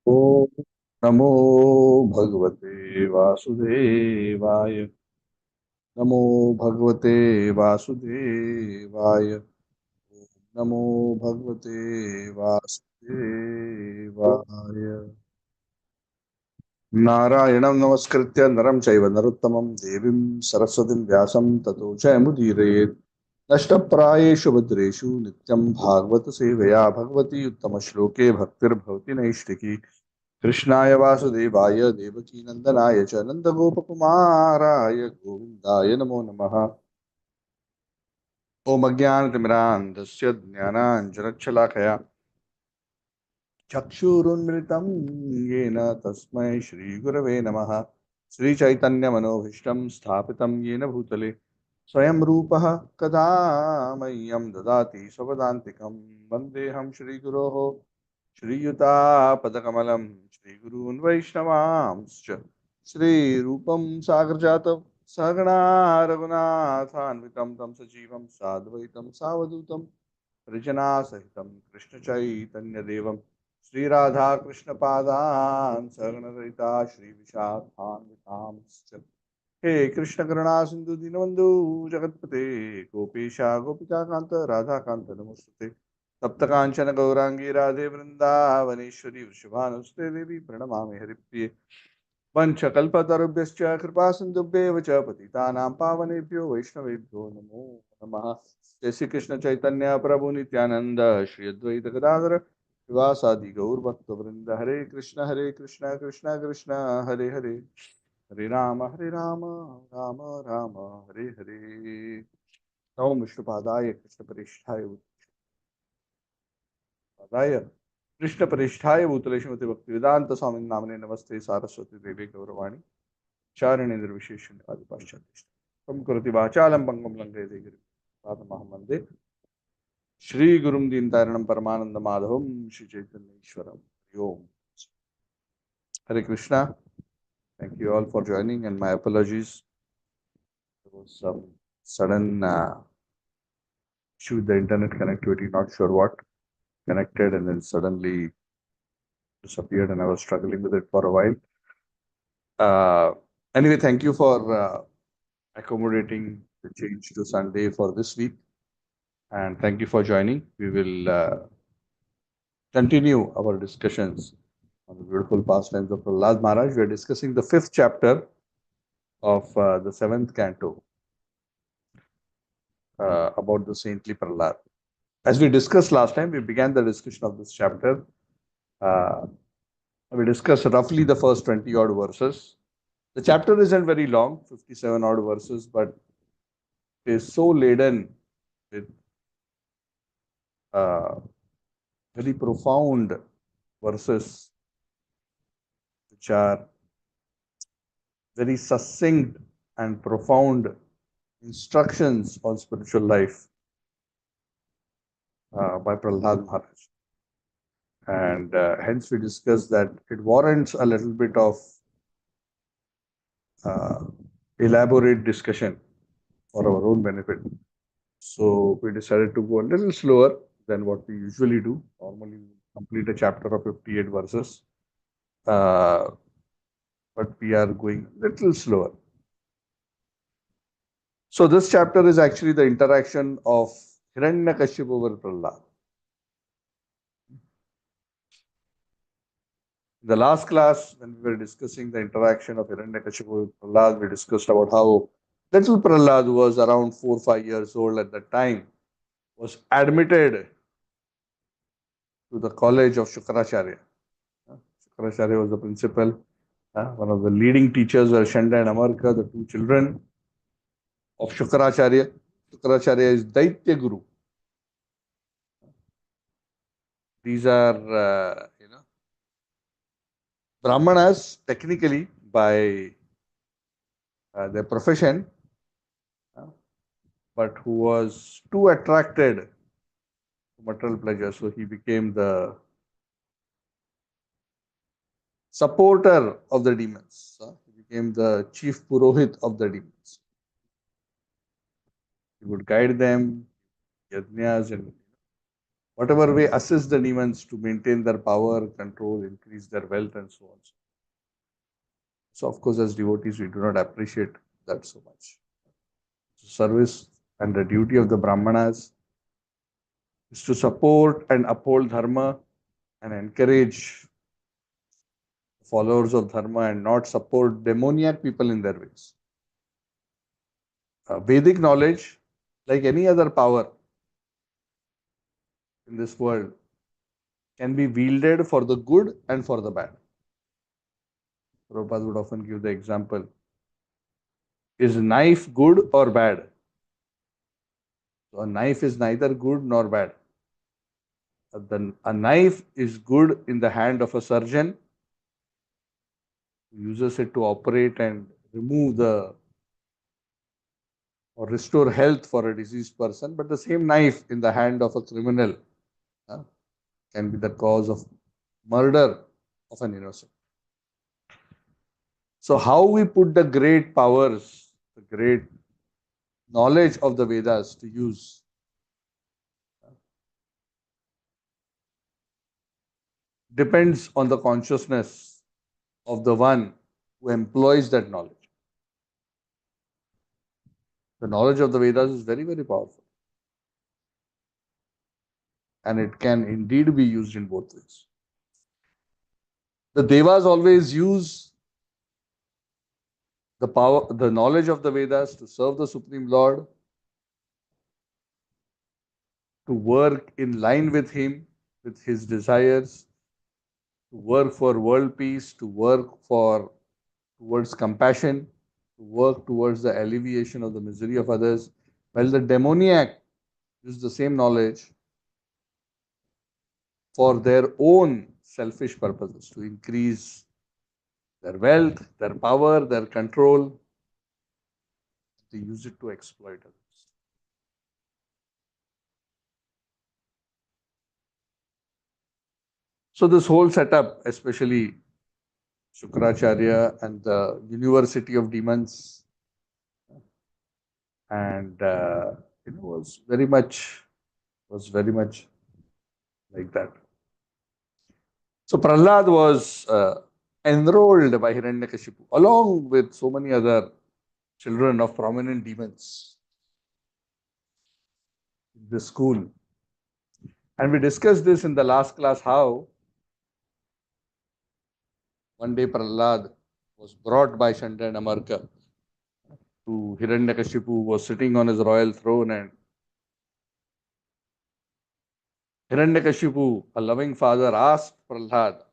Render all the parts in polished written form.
ओम नमो भगवते वासुदेवाय। नमो भगवते वासुदेवाय। नमो भगवते वासुदेवाय। नारायणं नमस्कृत्य नरं चैव नरोत्तमं देवीं सरस्वतीं व्यासं ततो जयमुदीरयेत्। नष्टप्रायेषु भद्रेषु नित्यं भागवत सेवया भगवती उत्तमश्लोके भक्तिर्भवति नैष्टिकी। कृष्णाय वासुदेवाय देवकी नंदनाय च नन्दगोपकुमाराय गोविन्दाय नमो नमः। ओम अज्ञानतिमिरान्धस्य ज्ञानाञ्जनच्छलाकया चक्षुरुन्मृतं येन तस्मै श्रीगुरवे नमः। श्रीचैतन्यमनोभीष्टं स्थापितं येन भूतले स्वयं रूपः कदा मह्यं ददाति स्वपदान्तिकं वन्देऽहं श्रीगुरोः श्रीयुतापदकमलं श्रीगुरून् वैष्णवांश्च श्रीरूपं सागरजातं सहगणा रघुनाथान्वितं तं सजीवं साद्वैतं सावधूतं सहितं कृष्णचैतन्यदेवं श्रीराधाकृष्णपादान् सहगणललिता श्रीविशाखान्वितांश्च हे कृष्ण करुणा सिंधु दीनबंधु जगतपते गोपेशा गोपिकाकांत राधाकांत नमोस्तुते तप्त कांचन गौरांगी राधे वृंदावनेश्वरी वृषभानुस्ते देवी प्रणमामि हरिप्रिये वंशकल्पतरुभ्यश्च कृपा सिन्धुभ्येव च पतितानां पावनेभ्यो वैष्णवेभ्यो नमो नमः। जय श्री कृष्ण चैतन्य प्रभु नित्यानंद श्री अद्वैत गदाधर शिवासादि गौर भक्त वृंद हरे कृष्ण कृष्ण कृष्ण हरे हरे हरे राम राम राम हरे हरे। नमो विष्णुपादाय कृष्णपरिष्ठाय कृष्णपरिष्ठाय भूतले श्रीमते भक्तिवेदांत स्वामी नामने नमस्ते सारस्वती देवी गौरवाणी चारिणे निर्विशेषण्यवादी पाश्चात्य तम करोति वाचालं पंगुं लंघयते गिरिं वंदे श्री गुरुं दीनतारिणं परमानंद माधवं श्री चैतन्य ईश्वरं हरि ओम। हरे Krishna. Thank you all for joining and my apologies. There was some sudden issue with the internet connectivity, not sure what connected and then suddenly disappeared and I was struggling with it for a while. Anyway, thank you for accommodating the change to Sunday for this week and thank you for joining. We will continue our discussions on the beautiful pastimes of Prahlad Maharaj. We are discussing the 5th chapter of the 7th canto about the saintly Prahlad. As we discussed last time, we began the discussion of this chapter. We discussed roughly the first 20 odd verses. The chapter isn't very long, 57 odd verses, but it is so laden with very profound verses which are very succinct and profound instructions on spiritual life by Prahlad Maharaj. And hence we discussed that it warrants a little bit of elaborate discussion for our own benefit. So we decided to go a little slower than what we usually do. Normally, we complete a chapter of 58 verses, but we are going a little slower. So this chapter is actually the interaction of Hiranyakashipu with Prahlad. In the last class, when we were discussing the interaction of Hiranyakashipu with Prahlad, we discussed about how little Prahlad, who was around 4 or 5 years old at that time, was admitted to the college of Shukracharya. Shukracharya was the principal. One of the leading teachers were Shanda and Amarka, the two children of Shukracharya. Shukracharya is Daitya Guru. These are, Brahmanas technically by their profession, but who was too attracted to material pleasure, so he became the supporter of the demons. He became the chief Purohit of the demons. He would guide them, yajnas, and whatever way assist the demons to maintain their power, control, increase their wealth, and so on. So, of course, as devotees, we do not appreciate that so much. Service and the duty of the Brahmanas is to support and uphold dharma and encourage followers of dharma and not support demoniac people in their ways. Vedic knowledge, like any other power in this world, can be wielded for the good and for the bad. Prabhupada would often give the example, is knife good or bad? So a knife is neither good nor bad. A knife is good in the hand of a surgeon who uses it to operate and remove the or restore health for a diseased person, but the same knife in the hand of a criminal uh, can be the cause of murder of an innocent. So how we put the great powers, the great knowledge of the Vedas to use depends on the consciousness of the one who employs that knowledge. The knowledge of the Vedas is very, very powerful. And it can indeed be used in both ways. The Devas always use the power, the knowledge of the Vedas to serve the Supreme Lord, to work in line with Him, with His desires, to work for world peace, to work towards compassion, to work towards the alleviation of the misery of others, while the demoniac uses the same knowledge for their own selfish purposes, to increase their wealth, their power, their control. They use it to exploit others. So this whole setup, especially Shukracharya and the University of Demons, and was very much like that. So Prahlad was enrolled by Hiranyakashipu along with so many other children of prominent demons in this school. And we discussed this in the last class, how one day Prahlad was brought by Shanda and Amarka to Hiranyakashipu, who was sitting on his royal throne, and Hiranyakashipu, a loving father, asked Prahlad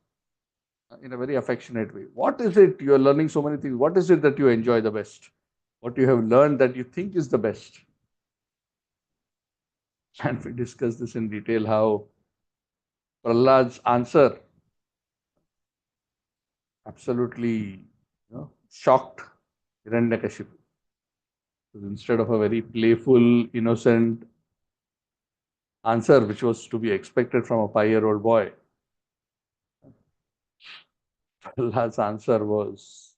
in a very affectionate way, what is it you are learning so many things? What is it that you enjoy the best? What you have learned that you think is the best? And we discussed this in detail, how Prahlad's answer absolutely shocked Hiranyakashipu. Instead of a very playful, innocent answer, which was to be expected from a 5-year-old boy, Prahlad's answer was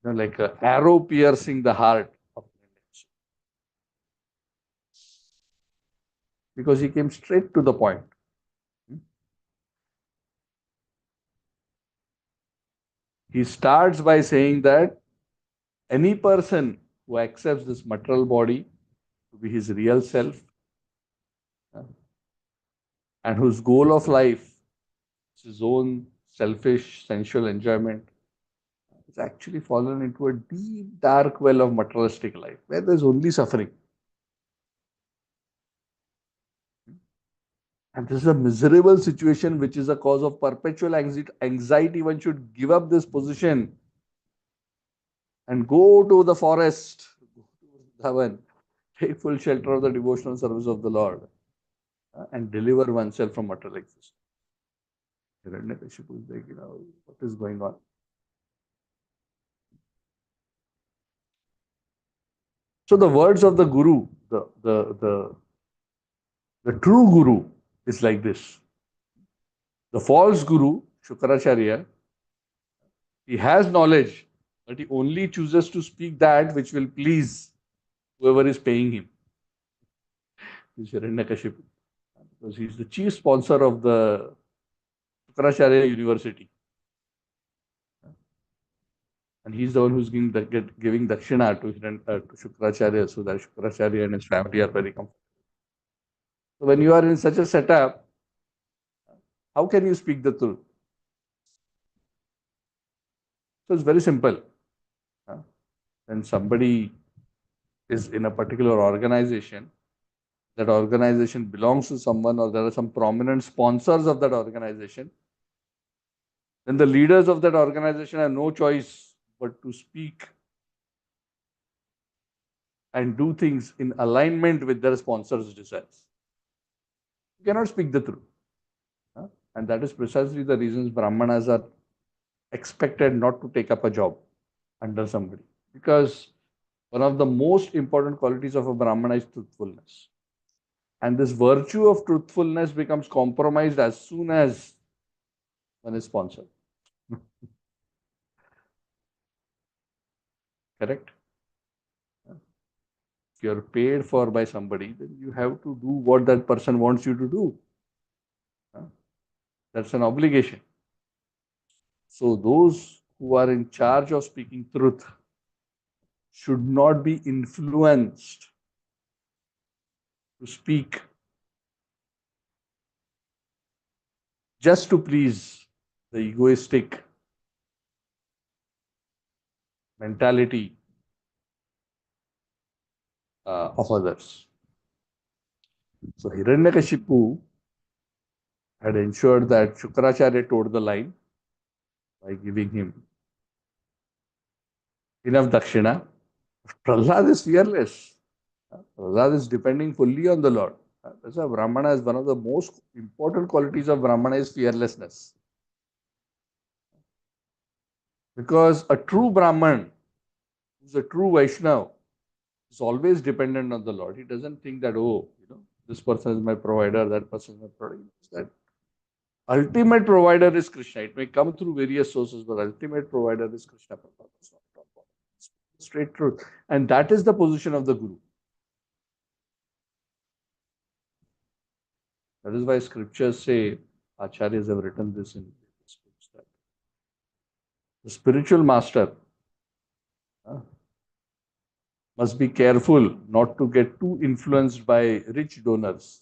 like an arrow piercing the heart of Hiranyakashipu, because he came straight to the point. He starts by saying that any person who accepts this material body to be his real self, and whose goal of life is his own selfish, sensual enjoyment, is actually fallen into a deep, dark well of materialistic life, where there is only suffering. And this is a miserable situation which is a cause of perpetual anxiety. One should give up this position and go to the forest, go to Dhavan, take full shelter of the devotional service of the Lord, and deliver oneself from material existence. Hiranyakashipu is like, what is going on? So the words of the Guru, the true Guru is like this. The false Guru, Shukracharya, he has knowledge, but he only chooses to speak that which will please whoever is paying him, is Hiranyakashipu, because he's the chief sponsor of the Shukracharya University. And he's the one who's giving dakshina to Shukracharya, so that Shukracharya and his family are very comfortable. So when you are in such a setup, how can you speak the truth? So it's very simple. When somebody is in a particular organization, that organization belongs to someone, or there are some prominent sponsors of that organization, then the leaders of that organization have no choice but to speak and do things in alignment with their sponsors' desires. You cannot speak the truth. And that is precisely the reasons Brahmanas are expected not to take up a job under somebody. Because one of the most important qualities of a Brahmana is truthfulness. And this virtue of truthfulness becomes compromised as soon as one is sponsored. Correct? If you're paid for by somebody, then you have to do what that person wants you to do. That's an obligation. So those who are in charge of speaking truth should not be influenced to speak just to please the egoistic mentality of others. So Hiranyakashipu had ensured that Shukracharya towed the line by giving him enough dakshina. Prahlad is fearless. Prahlad is depending fully on the Lord. That's why Brahmana is one of the most important qualities of Brahmana is fearlessness. Because a true Brahman, who's a true Vaishnava, is always dependent on the Lord. He doesn't think that, oh, this person is my provider, that person is my provider. That ultimate provider is Krishna. It may come through various sources, but ultimate provider is Krishna. Straight truth. And that is the position of the Guru. That is why scriptures say, Acharyas have written this in books, that the spiritual master must be careful not to get too influenced by rich donors.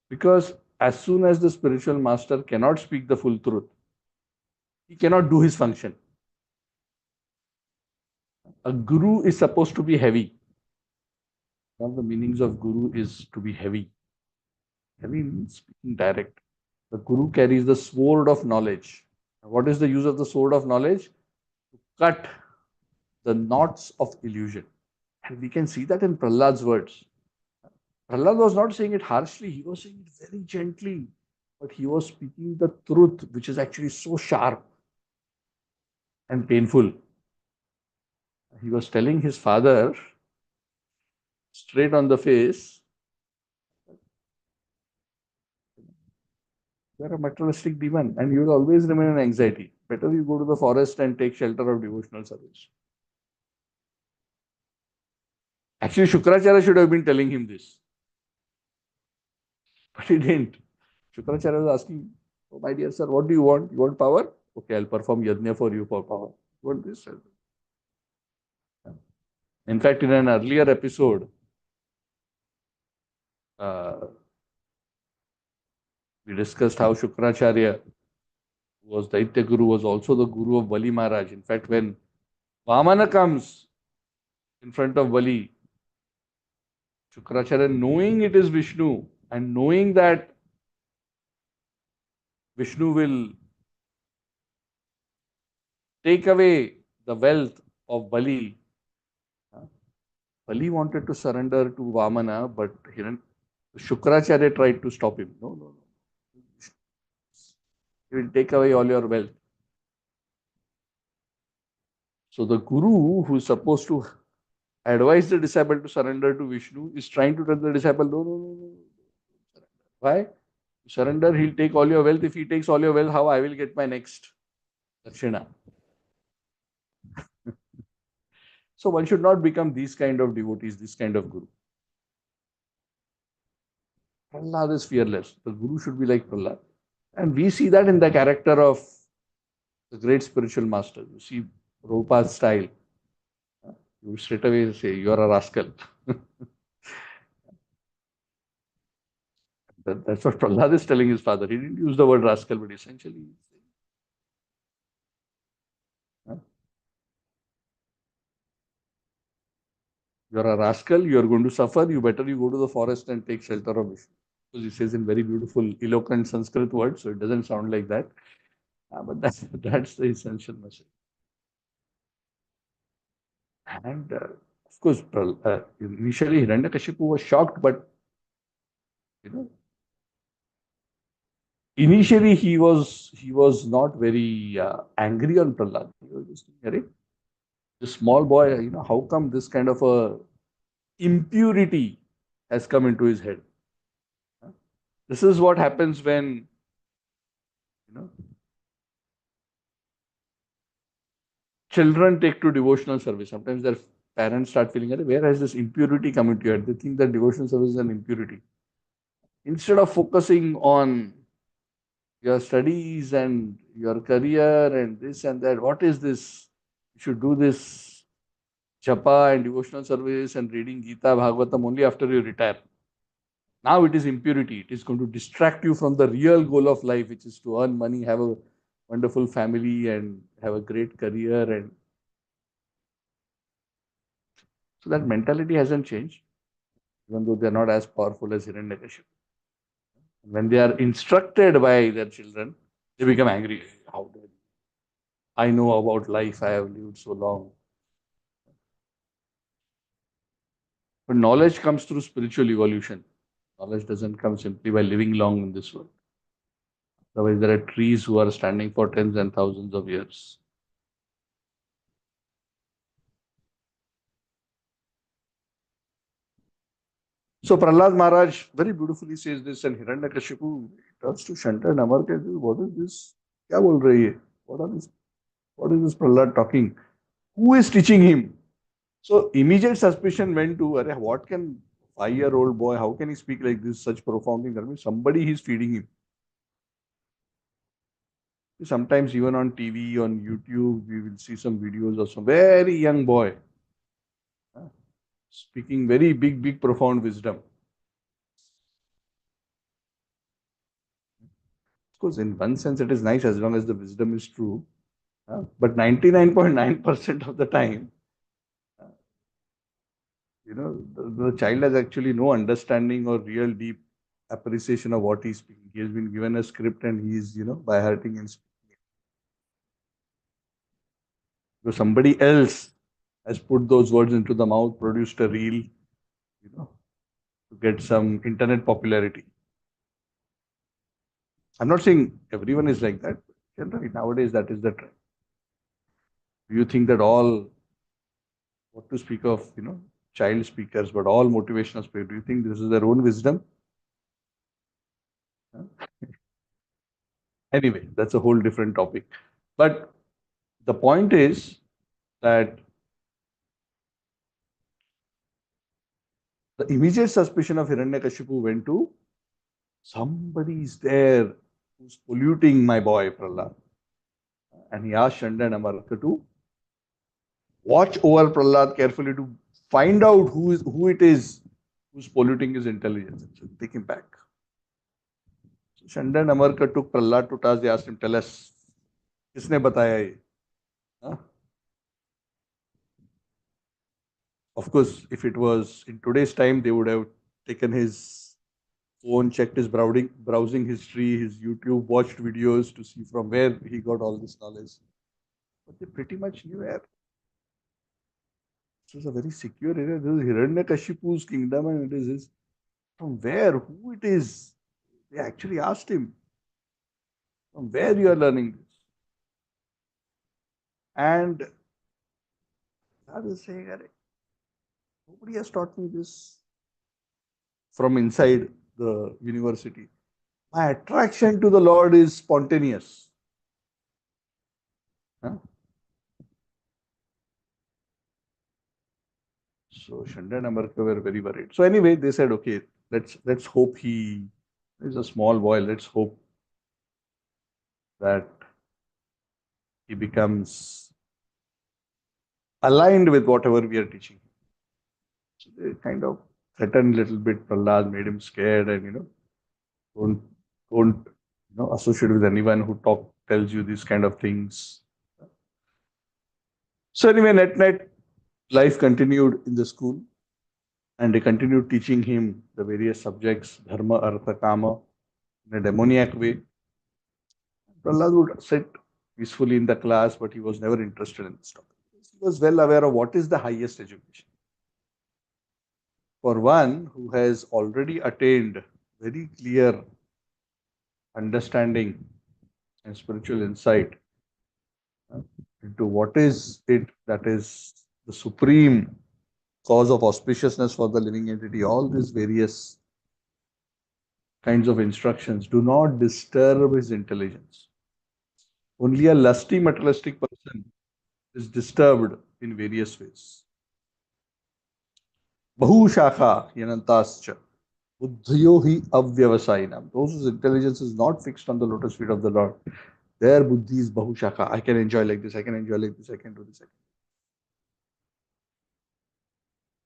Because as soon as the spiritual master cannot speak the full truth, he cannot do his function. A guru is supposed to be heavy. One of the meanings of guru is to be heavy. Heavy means speaking direct. The guru carries the sword of knowledge. What is the use of the sword of knowledge? To cut the knots of illusion. And we can see that in Prahlad's words. Prahlad was not saying it harshly, he was saying it very gently. But he was speaking the truth, which is actually so sharp and painful. He was telling his father straight on the face, you are a materialistic demon and you will always remain in anxiety. Better you go to the forest and take shelter of devotional service. Actually, Shukracharya should have been telling him this. But he didn't. Shukracharya was asking, oh, my dear sir, what do you want? You want power? Okay, I'll perform yajna for you for power. You want this? In fact, in an earlier episode, we discussed how Shukracharya, who was Daitya Guru, was also the Guru of Bali Maharaj. In fact, when Vamana comes in front of Bali, Shukracharya, knowing it is Vishnu and knowing that Vishnu will take away the wealth of Bali, Bali wanted to surrender to Vamana, but Shukracharya tried to stop him. No, no, no. He will take away all your wealth. So the Guru, who is supposed to advise the disciple to surrender to Vishnu, is trying to tell the disciple, no, no, no, no. Why? Surrender, he'll take all your wealth. If he takes all your wealth, how I will get my next dakshina? So one should not become these kind of devotees, this kind of guru. Prahlad is fearless. The guru should be like Prahlad. And we see that in the character of the great spiritual master. You see Prabhupada's style. You straight away say, you are a rascal. That's what Prahlad is telling his father. He didn't use the word rascal, but essentially, you are a rascal, you are going to suffer, you better you go to the forest and take shelter of Vishnu. Because he says in very beautiful, eloquent Sanskrit words, so it doesn't sound like that. But that's the essential message. And of course, initially Hiranyakashipu was shocked, but you know, initially he was not very angry on Prahlad. He was just thinking, "Arey, this small boy, how come this kind of a impurity has come into his head?" This is what happens when you know children take to devotional service. Sometimes their parents start feeling, where has this impurity come into your head? They think that devotional service is an impurity. Instead of focusing on your studies and your career and this and that, what is this? You should do this japa and devotional service and reading Gita, Bhagavatam only after you retire. Now it is impurity. It is going to distract you from the real goal of life, which is to earn money, have a wonderful family, and have a great career. And so that mentality hasn't changed, even though they are not as powerful as Hiranyakashipu. When they are instructed by their children, they become angry. How dare you? I know about life. I have lived so long. But knowledge comes through spiritual evolution. Knowledge doesn't come simply by living long in this world. Otherwise, there are trees who are standing for tens and thousands of years. So Prahlad Maharaj very beautifully says this, and Hiranyakashipu turns to Shanta and Amar says, "What is this? Kya bol rahi hai? What is this Prahlad talking? Who is teaching him?" So immediate suspicion went to, what can 5-year-old boy, how can he speak like this, such profound things? I mean, somebody he's feeding him. Sometimes even on TV, on YouTube, we will see some videos of some very young boy speaking very big, profound wisdom. Of course, in one sense, it is nice as long as the wisdom is true. But 99.9% of the time, the child has actually no understanding or real deep appreciation of what he's speaking. He has been given a script and he's, by hearting and speaking. So somebody else has put those words into the mouth, produced a reel, to get some internet popularity. I'm not saying everyone is like that. Generally, nowadays, that is the trend. Do you think that all, what to speak of, child speakers, but all motivational speakers, do you think this is their own wisdom? Anyway, that's a whole different topic. But the point is that the immediate suspicion of Hiranyakashipu went to somebody is there who's polluting my boy Prahlad. And he asked Chanda and Amarka to watch over Prahlad carefully to find out who it is who's polluting his intelligence. So take him back. So Chanda and Amarka took Prahlad to task. They asked him, tell us, किसने बताया ये? Huh? Of course, if it was in today's time, they would have taken his phone, checked his browsing history, his YouTube, watched videos to see from where he got all this knowledge. But they pretty much knew where. This was a very secure area. This is Hiranyakashipu's kingdom, and it is his. From where, who it is? They actually asked him, from where you are learning this? And I was saying, nobody has taught me this from inside the university. My attraction to the Lord is spontaneous. Huh? So Shanda and Amarka were very worried. So anyway, they said, okay, let's hope he's a small boy. Let's hope that he becomes aligned with whatever we are teaching. So they kind of threatened a little bit. Prahlad made him scared, and don't don't associate with anyone who tells you these kind of things. So anyway, net life continued in the school, and they continued teaching him the various subjects, dharma, artha, kama, in a demoniac way. Prahlad would sit peacefully in the class, but he was never interested in this topic. He was well aware of what is the highest education. For one who has already attained very clear understanding and spiritual insight into what is it that is the supreme cause of auspiciousness for the living entity, all these various kinds of instructions do not disturb his intelligence. Only a lusty materialistic person is disturbed in various ways. Bahushakha yanantascha buddhiyo hi avyavasayinam. Those whose intelligence is not fixed on the lotus feet of the Lord, their buddhi is bahushakha. I can enjoy like this, I can enjoy like this, I can do this.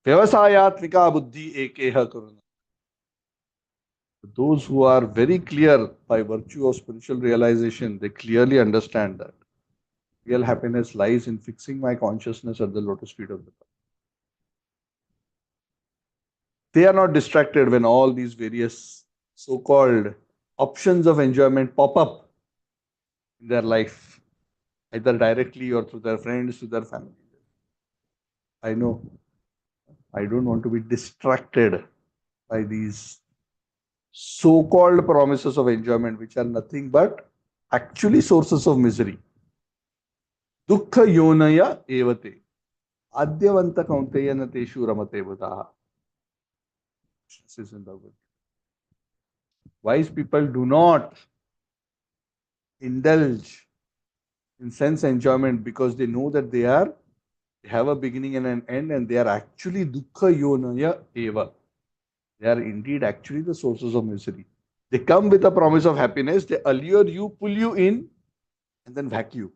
Vyavasayatmika buddhi ekeha karuna. Those who are very clear by virtue of spiritual realization, they clearly understand that real happiness lies in fixing my consciousness at the lotus feet of the Lord. They are not distracted when all these various so-called options of enjoyment pop up in their life, either directly or through their friends, through their family. I know I don't want to be distracted by these so-called promises of enjoyment, which are nothing but actually sources of misery. Dukkha yonaya evate. Adyavanta kaunteya teshu ramate buddha. This is in the Bhagavatam. Wise people do not indulge in sense enjoyment because they know that they have a beginning and an end, and they are actually dukkha yonaya eva. They are indeed actually the sources of misery. They come with a promise of happiness, they allure you, pull you in, and then whack you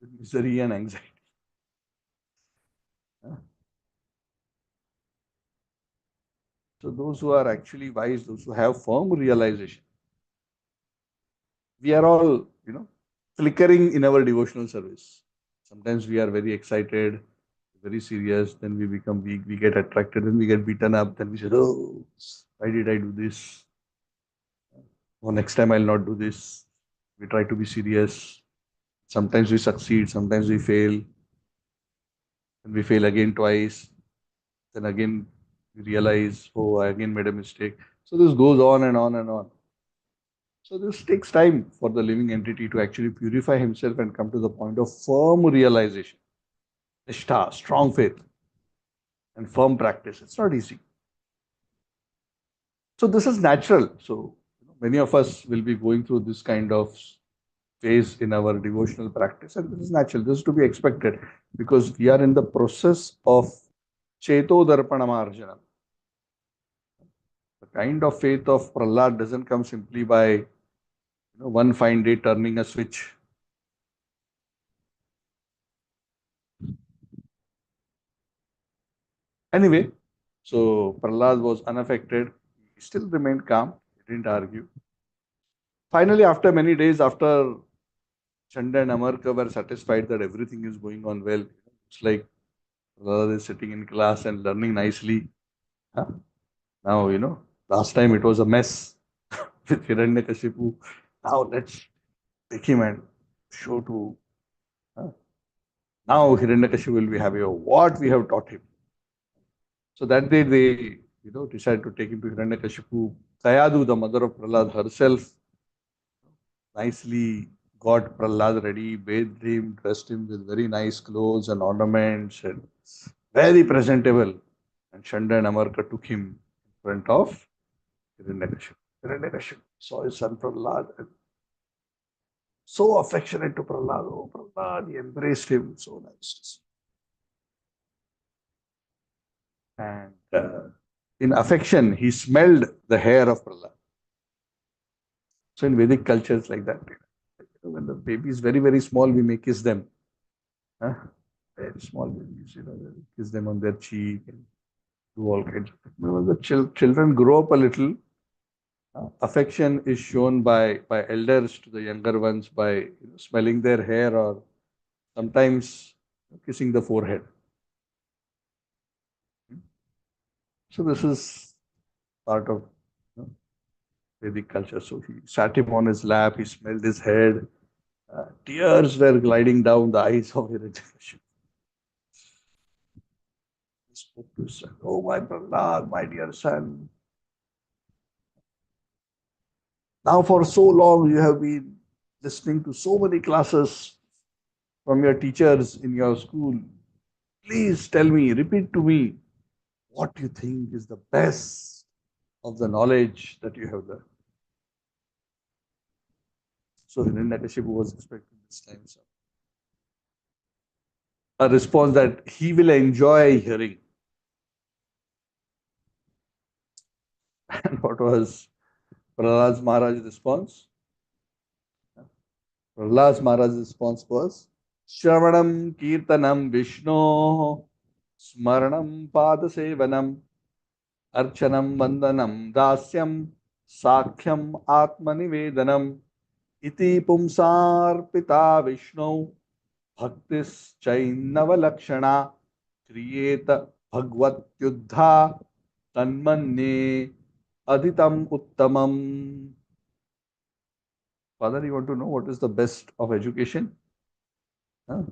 with misery and anxiety. So those who are actually wise, those who have firm realization, we are all, flickering in our devotional service. Sometimes we are very excited, very serious, then we become weak, we get attracted, then we get beaten up, then we say, oh, why did I do this? Oh, next time I'll not do this. We try to be serious. Sometimes we succeed, sometimes we fail, and we fail again twice. Then again we realize, oh, I again made a mistake. So this goes on and on and on. So this takes time for the living entity to actually purify himself and come to the point of firm realization. Nishtha, strong faith, and firm practice. It's not easy. So this is natural. So many of us will be going through this kind of phase in our devotional practice, and this is natural. This is to be expected because we are in the process of Cheto Darpanamarjana. The kind of faith of Prahlad doesn't come simply by one fine day turning a switch. Anyway, so Prahlad was unaffected. He still remained calm. He didn't argue. Finally, after many days, after Chanda and Amarka were satisfied that everything is going on well, it's like Prahlad is sitting in class and learning nicely. Huh? Now, last time it was a mess with Hiranyakashipu. Now let's take him and show to. Huh? Now Hiranyakashipu will be happy of what we have taught him. So that day they, decided to take him to Hiranyakashipu. Kayadu, the mother of Prahlad herself, nicely got Prahlad ready, bathed him, dressed him with very nice clothes and ornaments, and very presentable. And Chanda and Amarka took him in front of Hiranyakashipu. Hiranyakashipu saw his son Prahlad and so affectionate to Prahlad. Oh, Prahlad, he embraced him. So nice. And in affection, he smelled the hair of Prahlad. So in Vedic cultures like that, when the baby is very, very small, we may kiss them. Huh? Very small babies, kiss them on their cheek and do all kinds of things. When the children grow up a little, affection is shown by elders to the younger ones by smelling their hair or sometimes kissing the forehead. So this is part of Vedic culture. So he sat him on his lap, he smelled his head. Tears were gliding down the eyes of Hiranyakashipu. He spoke to his son, "Oh, my Prahlad, my dear son. Now, for so long, you have been listening to so many classes from your teachers in your school. Please tell me, repeat to me, what you think is the best of the knowledge that you have learned." So Hiranyakashipu was expecting this time a response that he will enjoy hearing. And what was Prahlad Maharaj's response? Prahlad Maharaj's response was Shravanam Kirtanam Vishno Smaranam Padasevanam Archanam Vandanam Dasyam Sakhyam Atmanivedanam Iti Pumsar Pita Vishnu Bhaktis Chainava Kriyeta Bhagvat Yuddha Tanmanne Aditam Uttamam. Father, you want to know what is the best of education? Huh?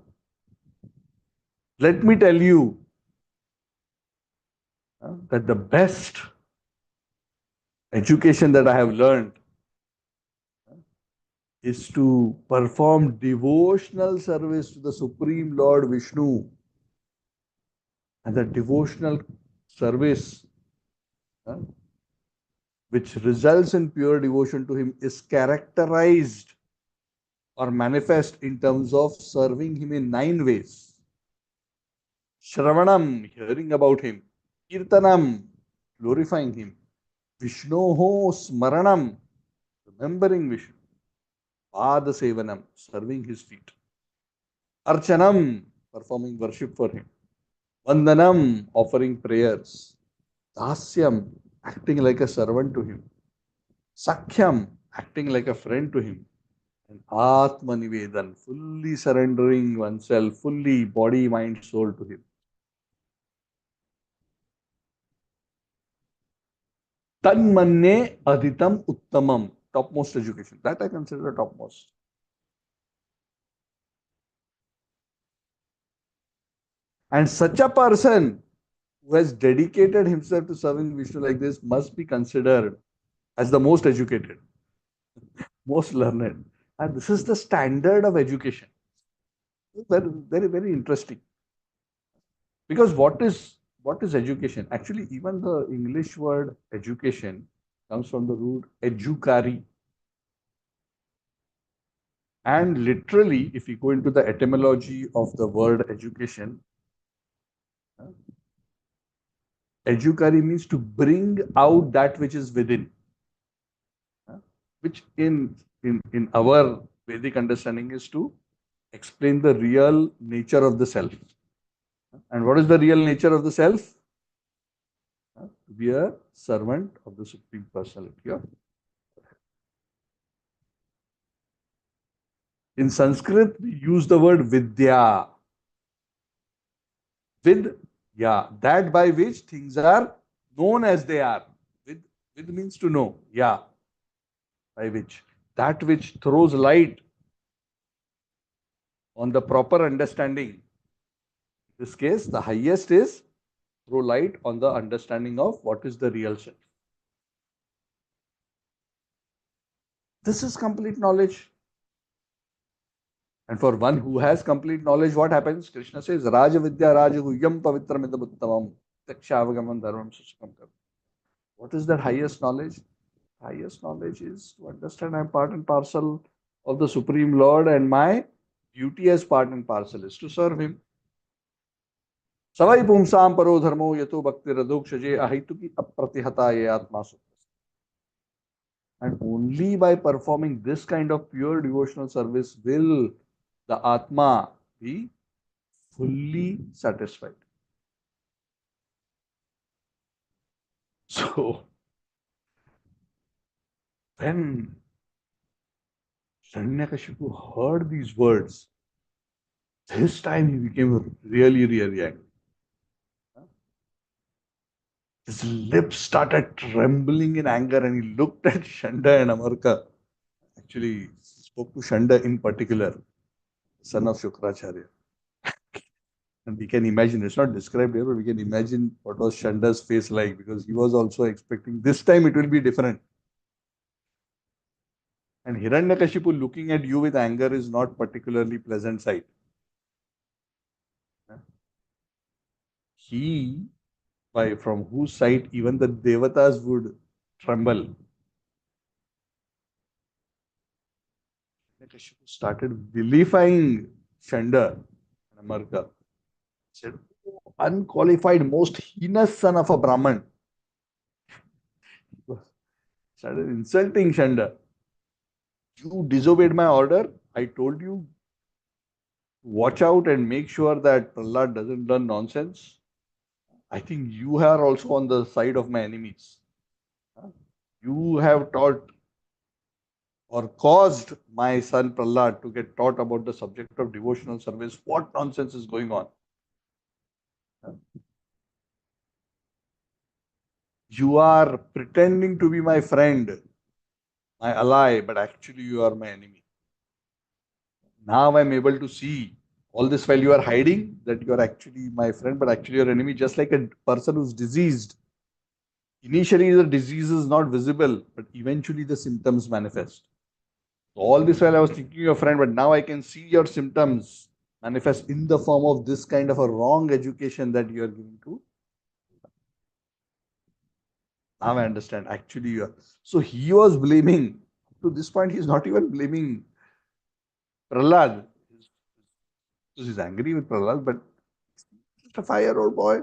Let me tell you that the best education that I have learned is to perform devotional service to the Supreme Lord Vishnu. And the devotional service which results in pure devotion to him is characterized or manifest in terms of serving him in 9 ways. Shravanam, hearing about him. Kirtanam, glorifying him. Vishnoho Smaranam, remembering Vishnu. Padasevanam, serving his feet. Archanam, performing worship for him. Vandanam, offering prayers. Dasyam, acting like a servant to him. Sakhyam, acting like a friend to him. And Atmanivedan, fully surrendering oneself, fully body, mind, soul to him. Tanmanne Aditam Uttamam, topmost education. That I consider topmost. And such a person who has dedicated himself to serving Vishnu like this must be considered as the most educated, most learned. And this is the standard of education. Very, very, very interesting. Because what is education? Actually, even the English word education comes from the root educare. And literally, if you go into the etymology of the word education, educare means to bring out that which is within, which in our Vedic understanding is to explain the real nature of the self. And what is the real nature of the self? To be a servant of the Supreme Personality of. In Sanskrit, we use the word vidya. Vidya, that by which things are known as they are. Vid means to know. Yeah, by which. That which throws light on the proper understanding. In this case, the highest is throw light on the understanding of what is the real self. This is complete knowledge. And for one who has complete knowledge, what happens? Krishna says, Raja Vidya Raja Guhyam Pavitram Idabuttamam Takshavagaman Dharmam Sushkam. What is that highest knowledge? Highest knowledge is to understand I am part and parcel of the Supreme Lord, and my duty as part and parcel is to serve him. Savai pumsam paro dharmo yato bhakti radokshje ahituki apratihata ye atma sukha. And only by performing this kind of pure devotional service will the Atma be fully satisfied. So, when Hiranyakashipu heard these words, this time he became really, really angry. His lips started trembling in anger and he looked at Shanda and Amarka. Actually, spoke to Shanda in particular, son of Shukracharya. And we can imagine, it's not described here, but we can imagine what was Shanda's face like because he was also expecting this time it will be different. And Hiranyakashipu looking at you with anger is not particularly pleasant sight. He, by from whose sight even the devatas would tremble. Hiranyakashipu started vilifying Shanda and Amarka. Said, "Oh, unqualified, most heinous son of a Brahman." Started insulting Shanda. You disobeyed my order. I told you, watch out and make sure that Prahlad doesn't learn nonsense. I think you are also on the side of my enemies. You have taught or caused my son Prahlad to get taught about the subject of devotional service. What nonsense is going on? You are pretending to be my friend, my ally, but actually you are my enemy. Now I'm able to see all this while you are hiding that you are actually my friend, but actually your enemy, just like a person who's diseased. Initially, the disease is not visible, but eventually the symptoms manifest. All this while I was thinking your friend, but now I can see your symptoms manifest in the form of this kind of a wrong education that you are giving to. Now I understand. Actually, you are. So he was blaming. To this point, he's not even blaming Prahlad. He's angry with Prahlad, but just a 5-year-old boy.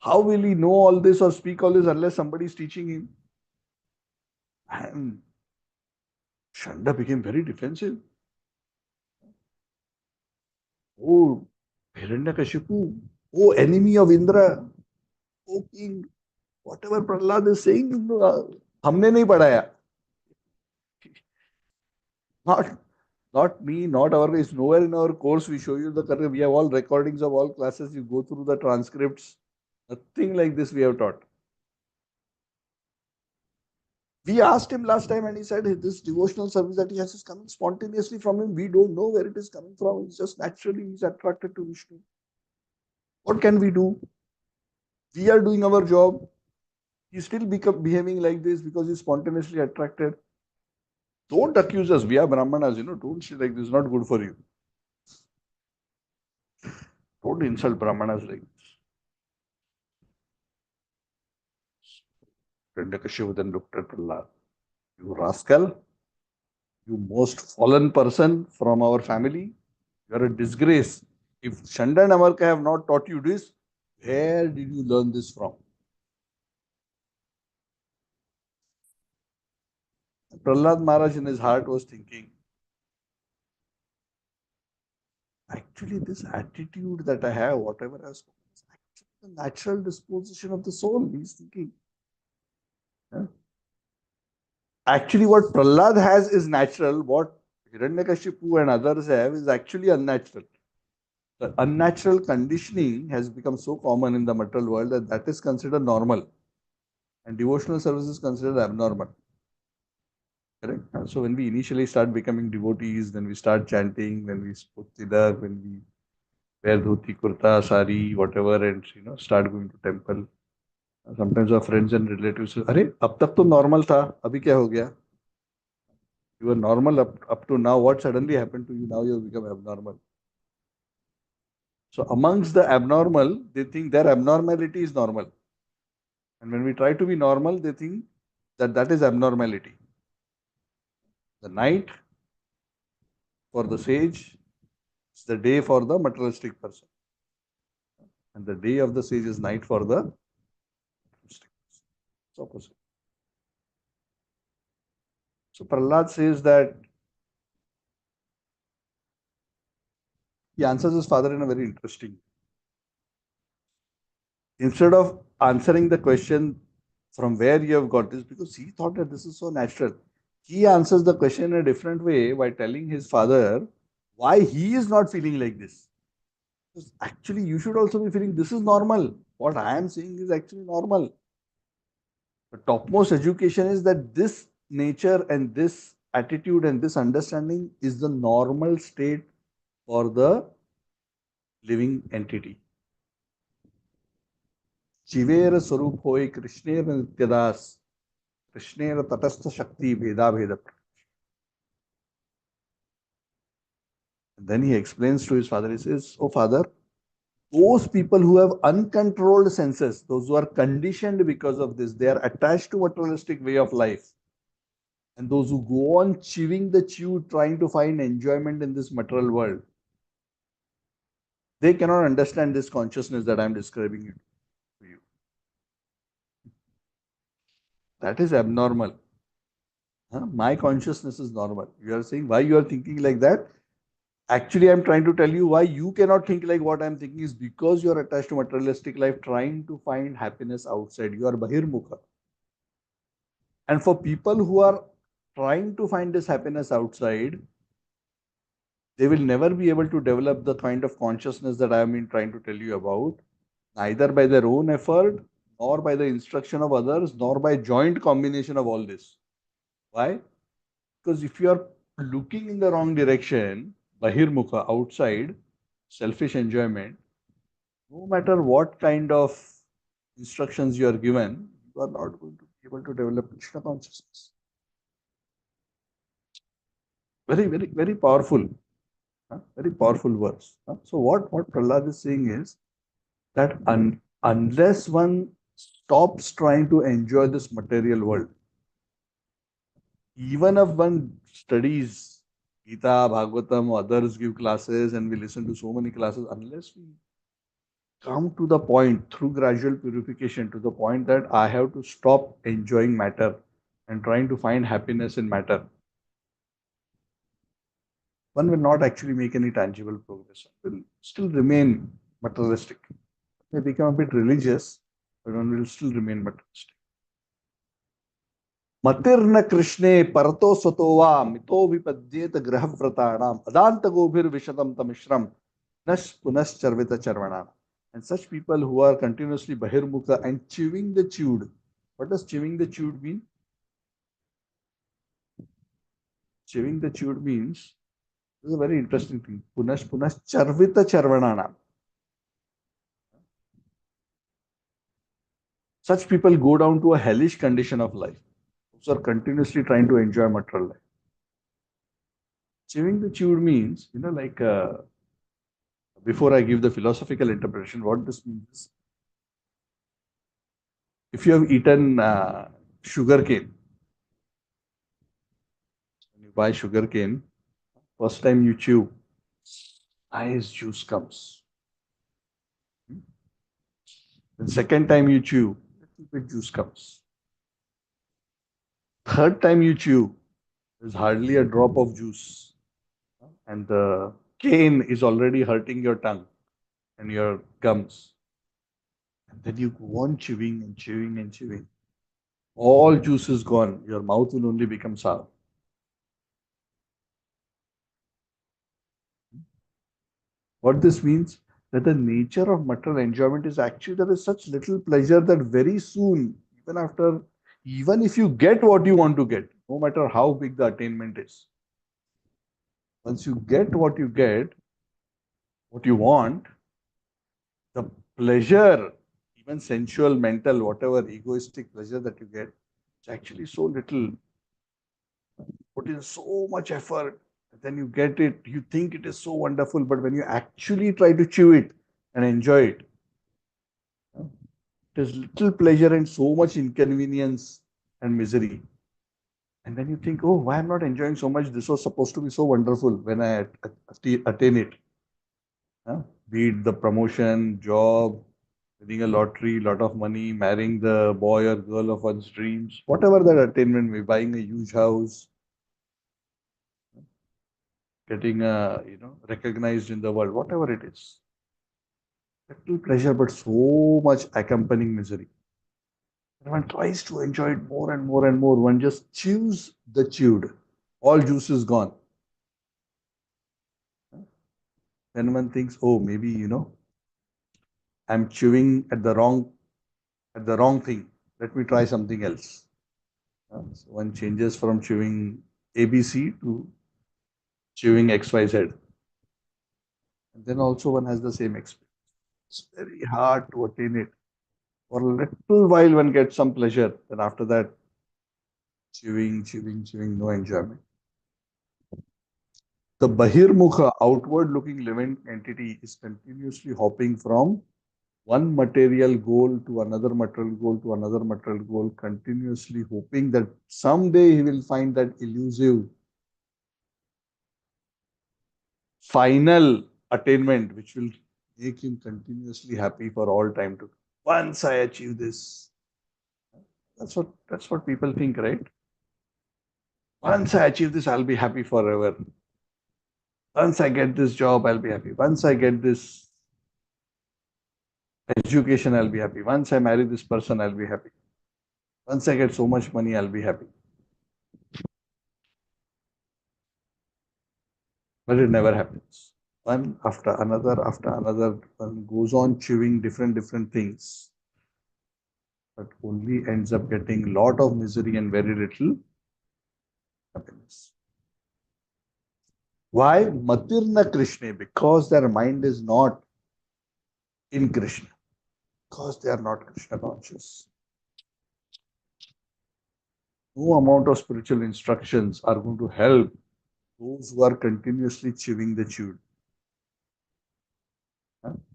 How will he know all this or speak all this unless somebody is teaching him? And Shanda became very defensive. Oh, Hiranyakashipu, oh, enemy of Indra, oh, king, whatever Prahlad is saying, हमने नहीं पढ़ाया. Not, not me, not our, it's nowhere in our course we show you the correct, we have all recordings of all classes, you go through the transcripts. Nothing like this we have taught. We asked him last time and he said this devotional service that he has is coming spontaneously from him. We don't know where it is coming from. It's just naturally he's attracted to Vishnu. What can we do? We are doing our job. He's still behaving like this because he's spontaneously attracted. Don't accuse us. We are Brahmanas, don't say like this is not good for you. Don't insult Brahmanas like this. Hiranyakashipu then looked at Prahlad. You rascal, you most fallen person from our family, you are a disgrace. If Shanda and Amarka have not taught you this, where did you learn this from? Prahlad Maharaj in his heart was thinking, actually, this attitude that I have, whatever I was spoken, is actually the natural disposition of the soul. He's thinking. Huh? Actually, what Prahlad has is natural. What Hiranyakashipu and others have is actually unnatural. The unnatural conditioning has become so common in the material world that that is considered normal. And devotional service is considered abnormal. Correct? So when we initially start becoming devotees, then we start chanting, then we put tilak, when we wear dhoti, kurta, sari, whatever, and start going to temple. Sometimes our friends and relatives say, "अरे अब तक तो normal था, अभी क्या हो गया? You were normal up to now. What suddenly happened to you? Now you have become abnormal." So amongst the abnormal, they think their abnormality is normal. And when we try to be normal, they think that that is abnormality. The night for the sage is the day for the materialistic person. And the day of the sage is night for the mystic. It's opposite. So Prahlad says that he answers his father in a very interesting way. Instead of answering the question from where you have got this, because he thought that this is so natural, he answers the question in a different way by telling his father why he is not feeling like this. Because actually, you should also be feeling this is normal. What I am saying is actually normal. The topmost education is that this nature and this attitude and this understanding is the normal state for the living entity. Jivera Sarup Hoy Krishnera Nityadas Krishnera Tatastha Shakti Veda Veda. And then he explains to his father, he says, oh father, those people who have uncontrolled senses, those who are conditioned because of this, they are attached to materialistic way of life. And those who go on chewing the chew, trying to find enjoyment in this material world, they cannot understand this consciousness that I am describing it to you. That is abnormal. Huh? My consciousness is normal. You are saying why you are thinking like that? Actually, I'm trying to tell you why you cannot think like what I'm thinking is because you are attached to materialistic life, trying to find happiness outside. You are bahirmukha. And for people who are trying to find this happiness outside, they will never be able to develop the kind of consciousness that I have been trying to tell you about, neither by their own effort, nor by the instruction of others, nor by joint combination of all this. Why? Because if you are looking in the wrong direction, bahirmukha, outside, selfish enjoyment, no matter what kind of instructions you are given, you are not going to be able to develop Krishna consciousness. Very, very, very powerful. Very powerful verse. So what Prahlad is saying is that unless one stops trying to enjoy this material world, even if one studies Gita, Bhagavatam, others give classes, and we listen to so many classes, unless we come to the point through gradual purification to the point that I have to stop enjoying matter and trying to find happiness in matter, one will not actually make any tangible progress. One will still remain materialistic. May become a bit religious, but one will still remain materialistic. Matirna Krishne Parato Sotova Mito Vipadyet Grahavratanam Adanta Gobhir Vishatam Tamishram Nash Punas Charvita Charvanam. And such people who are continuously Bahirmukha and chewing the chewed. What does chewing the chewed mean? Chewing the chewed means, this is a very interesting thing. Punas Charvita Charvanam. Such people go down to a hellish condition of life. Those are continuously trying to enjoy material life. Chewing the chewed means, like before I give the philosophical interpretation, what this means is, if you have eaten sugar cane, when you buy sugar cane, first time you chew, nice juice comes. The second time you chew, little bit juice comes. Third time you chew, there's hardly a drop of juice. And the cane is already hurting your tongue and your gums. And then you go on chewing and chewing and chewing. All juice is gone. Your mouth will only become sour. What this means? That the nature of material enjoyment is actually there is such little pleasure that very soon, even if you get what you want to get, no matter how big the attainment is, once you get, what you want, the pleasure, even sensual, mental, whatever egoistic pleasure that you get, it's actually so little. Put in so much effort, then you get it, you think it is so wonderful, but when you actually try to chew it and enjoy it, it is little pleasure and so much inconvenience and misery. And then you think, oh, why I'm not enjoying so much? This was supposed to be so wonderful when I attain it. Be it the promotion, job, winning a lottery, lot of money, marrying the boy or girl of one's dreams, whatever that attainment may be, buying a huge house, getting recognized in the world, whatever it is. Little pleasure, but so much accompanying misery. And one tries to enjoy it more and more and more. One just chews the chewed. All juice is gone. Then one thinks, oh, maybe, I'm chewing at the wrong thing. Let me try something else. So one changes from chewing ABC to chewing XYZ. And then also one has the same experience. It's very hard to attain it. For a little while one gets some pleasure. Then after that, chewing, chewing, chewing, no enjoyment. The Bahirmukha, outward looking living entity, is continuously hopping from one material goal to another material goal to another material goal, continuously hoping that someday he will find that elusive final attainment which will make him continuously happy for all time to come. Once I achieve this, that's what people think, right? Once I achieve this, I'll be happy forever. Once I get this job, I'll be happy. Once I get this education, I'll be happy. Once I marry this person, I'll be happy. Once I get so much money, I'll be happy. But it never happens. One after another, one goes on chewing different things, but only ends up getting lot of misery and very little happiness. Why? Matirna Krishna, because their mind is not in Krishna, because they are not Krishna conscious. No amount of spiritual instructions are going to help those who are continuously chewing the chewed.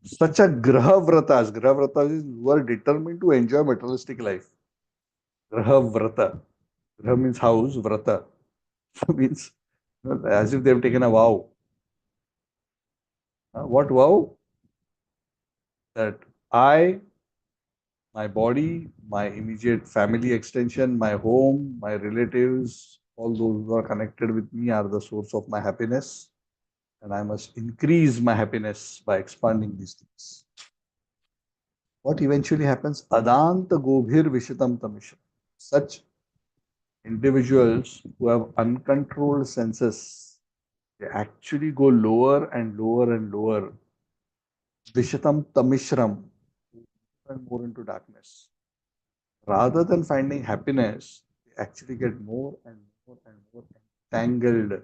Such a graha vratas is who are determined to enjoy materialistic life. Graha vrata. Graha means house, vrata means as if they have taken a vow. What vow? That I, my body, my immediate family extension, my home, my relatives, all those who are connected with me are the source of my happiness. And I must increase my happiness by expanding these things. What eventually happens? Adanta gobhir vishitam tamishra. Such individuals who have uncontrolled senses, they actually go lower and lower and lower. Vishitam tamishram, and more into darkness. Rather than finding happiness, they actually get more and more and more entangled in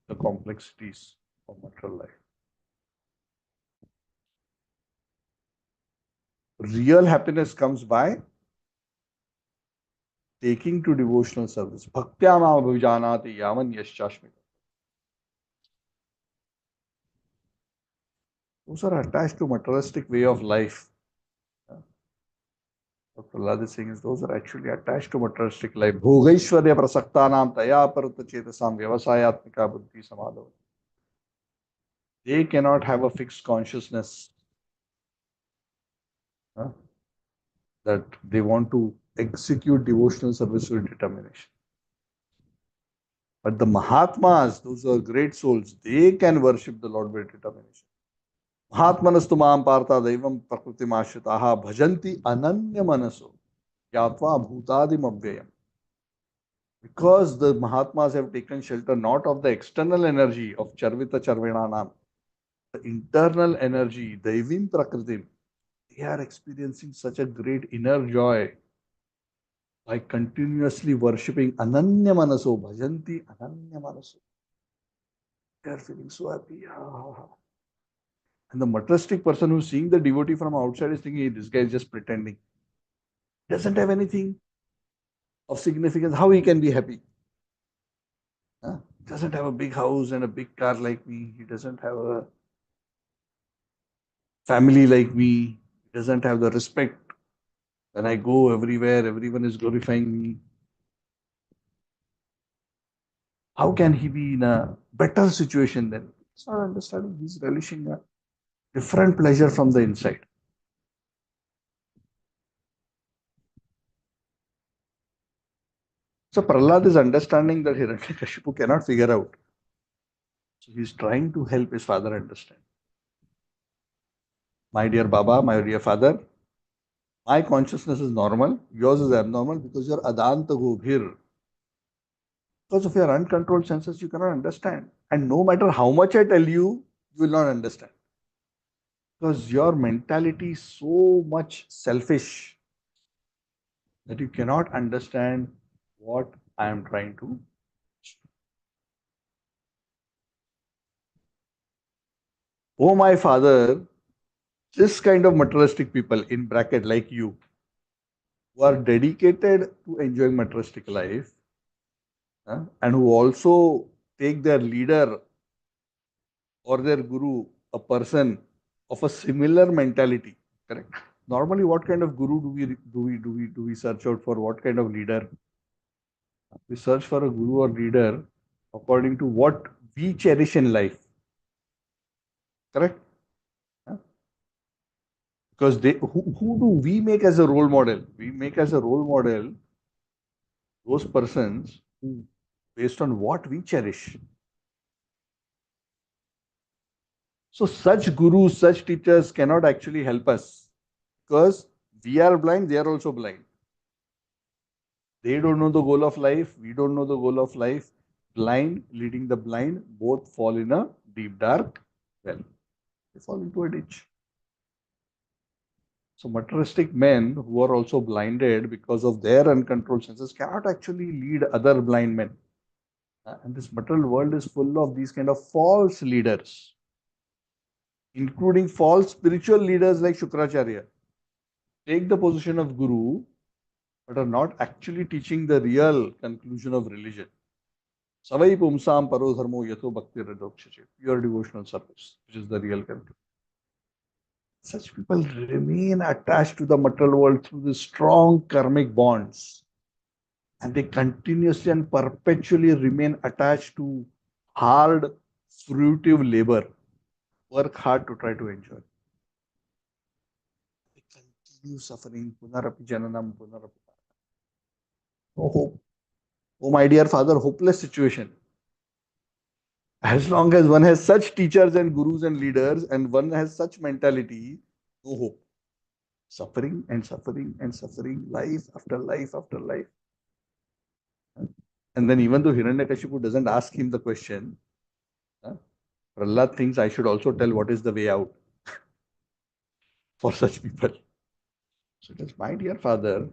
the complexities of material life. Real happiness comes by taking to devotional service. Bhaktyama abhijanati yaman yaschashmita. Those are attached to materialistic way of life. What Prahlad is saying is those are actually attached to materialistic life. Bhogaishwarya prasaktanam taya parutta chetasam vyavasayatmika buddhi samadho. They cannot have a fixed consciousness that they want to execute devotional service with determination. But the Mahatmas, those are great souls, they can worship the Lord with determination. Mahatmanastu maam partha daivam prakriti mashritaha bhajanti ananya manaso yatva bhutadim abhyayam. Because the Mahatmas have taken shelter not of the external energy of Charvita Charvinanam, the internal energy, Daivim Prakritim, they are experiencing such a great inner joy by continuously worshipping Ananya Manaso, Bhajanti Ananya Manaso. They are feeling so happy. And the materialistic person who's seeing the devotee from outside is thinking, hey, this guy is just pretending. He doesn't have anything of significance. How he can be happy? Huh? He doesn't have a big house and a big car like me. He doesn't have a family like me. He doesn't have the respect. When I go everywhere, everyone is glorifying me. How can he be in a better situation then? It's not understanding. He's relishing that. different pleasure from the inside. So Prahlad is understanding that Hiranyakashipu cannot figure out. So he's trying to help his father understand. My dear Baba, my dear father, my consciousness is normal, yours is abnormal because you're Adanta Gobhir. Because of your uncontrolled senses, you cannot understand. And no matter how much I tell you, you will not understand. Because your mentality is so much selfish that you cannot understand what I am trying to. Oh, my father, this kind of materialistic people, in bracket like you, who are dedicated to enjoying materialistic life, and who also take their leader or their guru, a person of a similar mentality, correct? Normally, what kind of guru do we search out for? What kind of leader? We search for a guru or leader according to what we cherish in life, correct? Because who do we make as a role model? We make as a role model those persons who, based on what we cherish. So such gurus, such teachers cannot actually help us because we are blind, they are also blind. They don't know the goal of life, we don't know the goal of life. Blind leading the blind, both fall in a deep dark well. They fall into a ditch. So materialistic men who are also blinded because of their uncontrolled senses cannot actually lead other blind men. And this material world is full of these kind of false leaders, including false spiritual leaders like Shukracharya. Take the position of guru, but are not actually teaching the real conclusion of religion. Savai pumsam paro dharmo yatho bhakti radokshache. Pure devotional service, which is the real conclusion. Such people remain attached to the material world through the strong karmic bonds. And they continuously and perpetually remain attached to hard, fruitive labor. Work hard to try to enjoy. They continue suffering. Punarapi jananam, punarapi. No hope. Oh, my dear father, hopeless situation. As long as one has such teachers and gurus and leaders and one has such mentality, no hope. Suffering and suffering and suffering, life after life after life. And then even though Hiranyakashipu doesn't ask him the question, Prahlad thinks I should also tell what is the way out for such people. So it is, my dear father,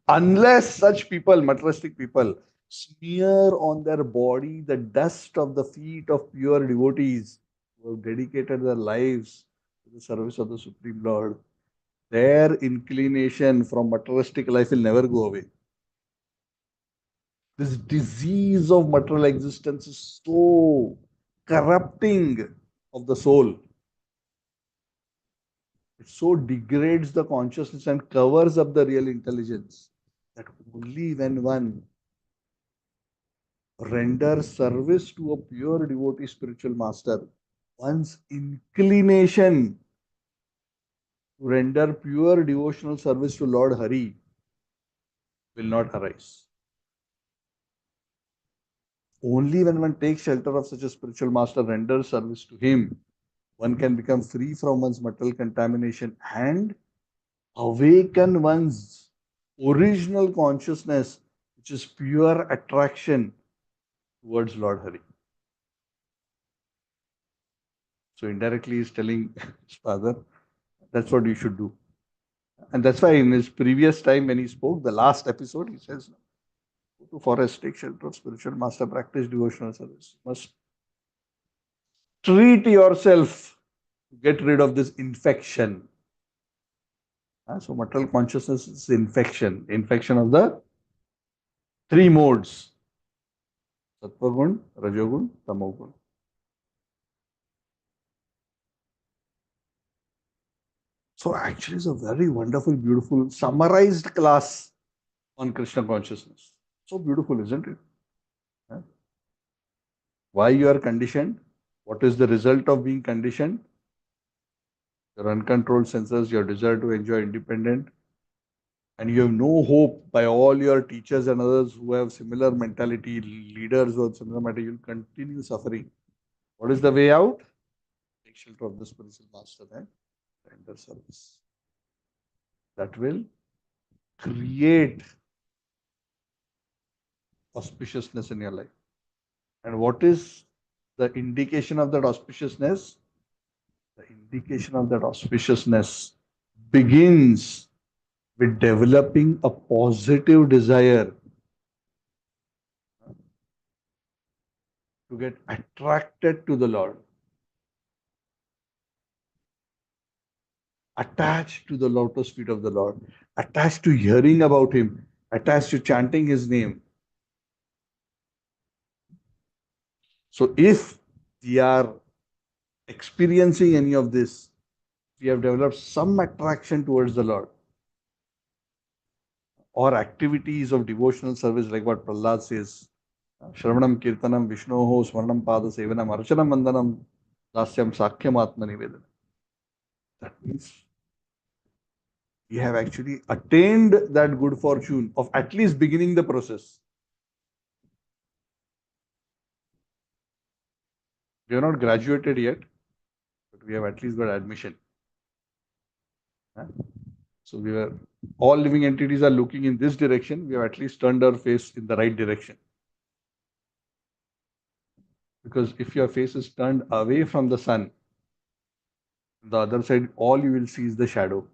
unless such people, materialistic people, smear on their body the dust of the feet of pure devotees who have dedicated their lives to the service of the Supreme Lord, their inclination from materialistic life will never go away. This disease of material existence is so corrupting of the soul. It so degrades the consciousness and covers up the real intelligence that only when one renders service to a pure devotee spiritual master, one's inclination to render pure devotional service to Lord Hari will not arise. Only when one takes shelter of such a spiritual master, renders service to him, one can become free from one's material contamination and awaken one's original consciousness, which is pure attraction towards Lord Hari. So indirectly he's telling his father, that's what you should do. And that's why in his previous time when he spoke, the last episode, he says, go to forest, take shelter of spiritual master, practice devotional service. You must treat yourself to get rid of this infection. So material consciousness is infection. Infection of the three modes. Sattva gun, Rajogun, Tamogun. So actually it's a very wonderful, beautiful, summarized class on Krishna consciousness. So beautiful, isn't it? Why you are conditioned? What is the result of being conditioned? your uncontrolled senses, your desire to enjoy independent, and you have no hope by all your teachers and others who have similar mentality, leaders who have similar mentality, you'll continue suffering. What is the way out? Take shelter of the spiritual master and render service. That will create auspiciousness in your life. And what is the indication of that auspiciousness? The indication of that auspiciousness begins with developing a positive desire to get attracted to the Lord, attached to the lotus feet of the Lord, attached to hearing about Him, attached to chanting His name. So if we are experiencing any of this, we have developed some attraction towards the Lord, or activities of devotional service, like what Prahlad says, Shravanam Kirtanam Vishnoho Swarnam Pada Sevanam Archanam Vandanam Dasyam Sakhyam Atma Nivedana. That means we have actually attained that good fortune of at least beginning the process. We have not graduated yet, but we have at least got admission. So we were, all living entities are looking in this direction. We have at least turned our face in the right direction. Because if your face is turned away from the sun, the other side, all you will see is the shadow.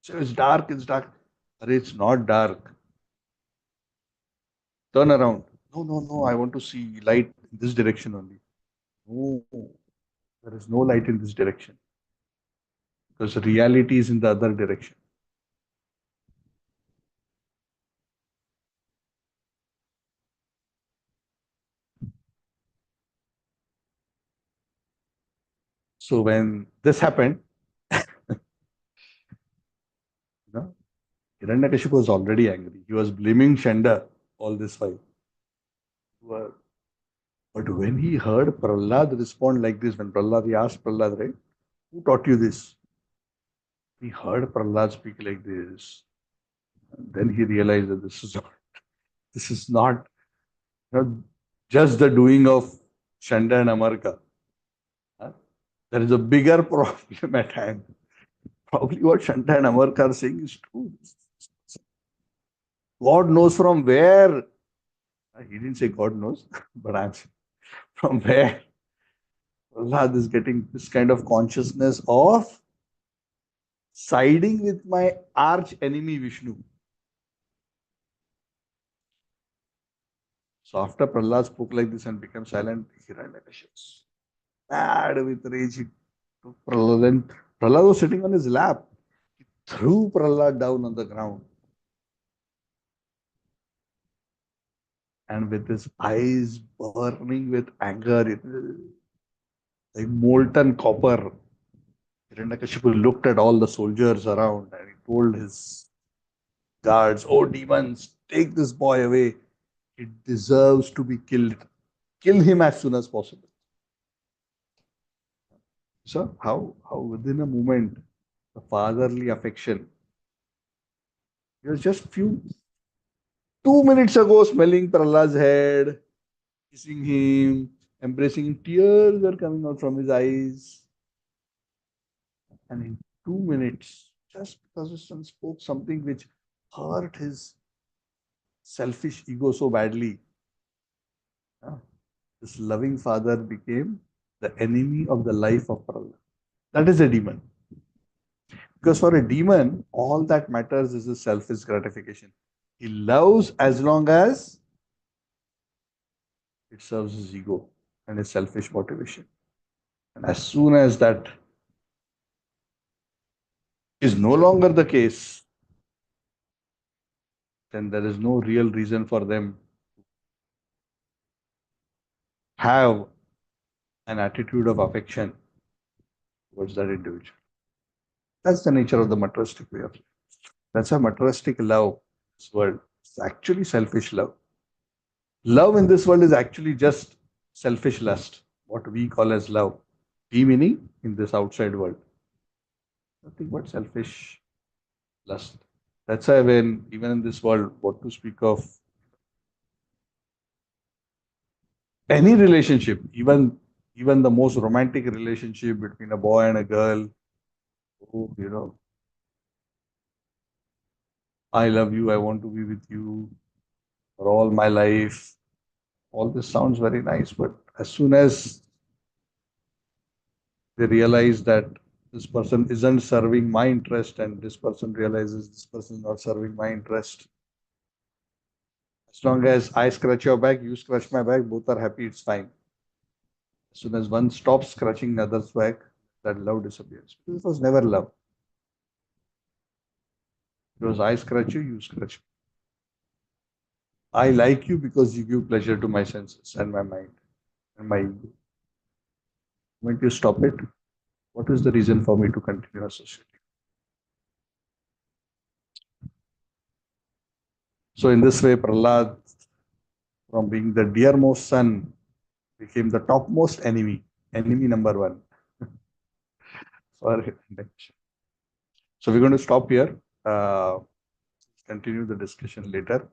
So it's dark, it's dark. But it's not dark. Turn around. No, no, no, I want to see light in this direction only. No, there is no light in this direction. Because reality is in the other direction. So when this happened, Hiranyakashipu was already angry. He was blaming Shanda all this while. But when he heard Prahlad respond like this, when Prahlad, he asked Prahlad, right, who taught you this? He heard Prahlad speak like this. And then he realized that this is not just the doing of Shanda and Amarka. There is a bigger problem at hand. Probably what Shanta and Amarka are saying is true. God knows from where. He didn't say God knows, but I'm saying from where Prahlad is getting this kind of consciousness of siding with my arch enemy Vishnu. So after Prahlad spoke like this and became silent, Hiranyakashipu, mad with rage, he took Prahlad, and Prahlad was sitting on his lap. He threw Prahlad down on the ground. And with his eyes burning with anger, like molten copper, Hiranyakashipu looked at all the soldiers around and he told his guards, "Oh demons, take this boy away. He deserves to be killed. Kill him as soon as possible." So how within a moment, the fatherly affection. He was just 2 minutes ago smelling Prahlad's head, kissing him, embracing him. Tears are coming out from his eyes. And in 2 minutes, just because his son spoke something which hurt his selfish ego so badly, this loving father became the enemy of the life of Prahlad. That is a demon. Because for a demon, all that matters is his selfish gratification. He loves as long as it serves his ego and his selfish motivation. And as soon as that is no longer the case, then there is no real reason for them to have an attitude of affection towards that individual. That's the nature of the materialistic way of life. That's a materialistic love in this world. It's actually selfish love. Love in this world is actually just selfish lust, what we call as love. Be meaning in this outside world. Nothing but selfish lust. That's why when even in this world, what to speak of any relationship, even the most romantic relationship between a boy and a girl, oh, I love you, I want to be with you for all my life. All this sounds very nice, but as soon as they realize that this person isn't serving my interest and this person realizes this person is not serving my interest, as long as I scratch your back, you scratch my back, both are happy, it's fine. As soon as one stops scratching the other's back, that love disappears. This was never love. Because I scratch you, you scratch me. I like you because you give pleasure to my senses and my mind and my ego. When you stop it, what is the reason for me to continue associating? So in this way, Prahlad, from being the dearmost son, became the topmost enemy, enemy number one for Hiranyakashipu. So we're going to stop here. Continue the discussion later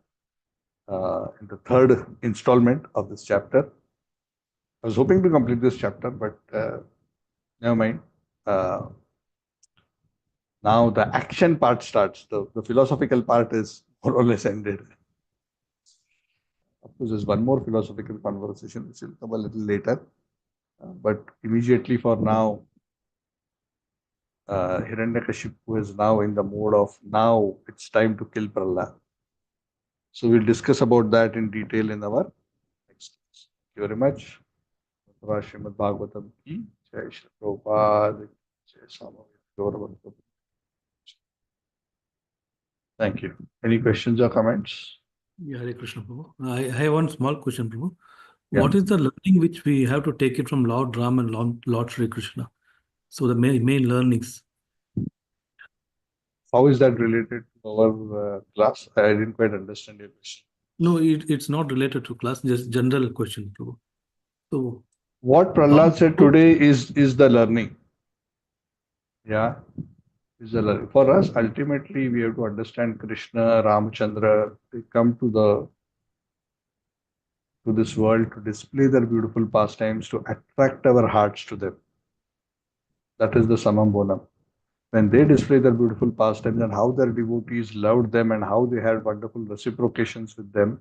in the third installment of this chapter. I was hoping to complete this chapter, but never mind. Now the action part starts. The philosophical part is more or less ended. Of course, there's one more philosophical conversation which will come a little later. But immediately for now, Hiranyakashipu is now in the mode of now it's time to kill Prahlad. So we'll discuss about that in detail in our next class. Thank you very much. Srimad Bhagavatam ki Jai Shri Prabhupada Jai Samaveta. Thank you. Any questions or comments? Yeah, Hare Krishna, Prabhu. I have one small question, Prabhu. Yeah. What is the learning which we have to take it from Lord Ram and Lord Shri Krishna? So the main learnings. How is that related to our class? I didn't quite understand your question. No, it's not related to class, just general question, Prabhu. So what Prahlad said today is the learning. Yeah, is the learning. For us, ultimately, we have to understand Krishna, Ramchandra. They come to this world to display their beautiful pastimes, to attract our hearts to them. That is the Samam Bonam. When they display their beautiful pastimes and how their devotees loved them and how they had wonderful reciprocations with them,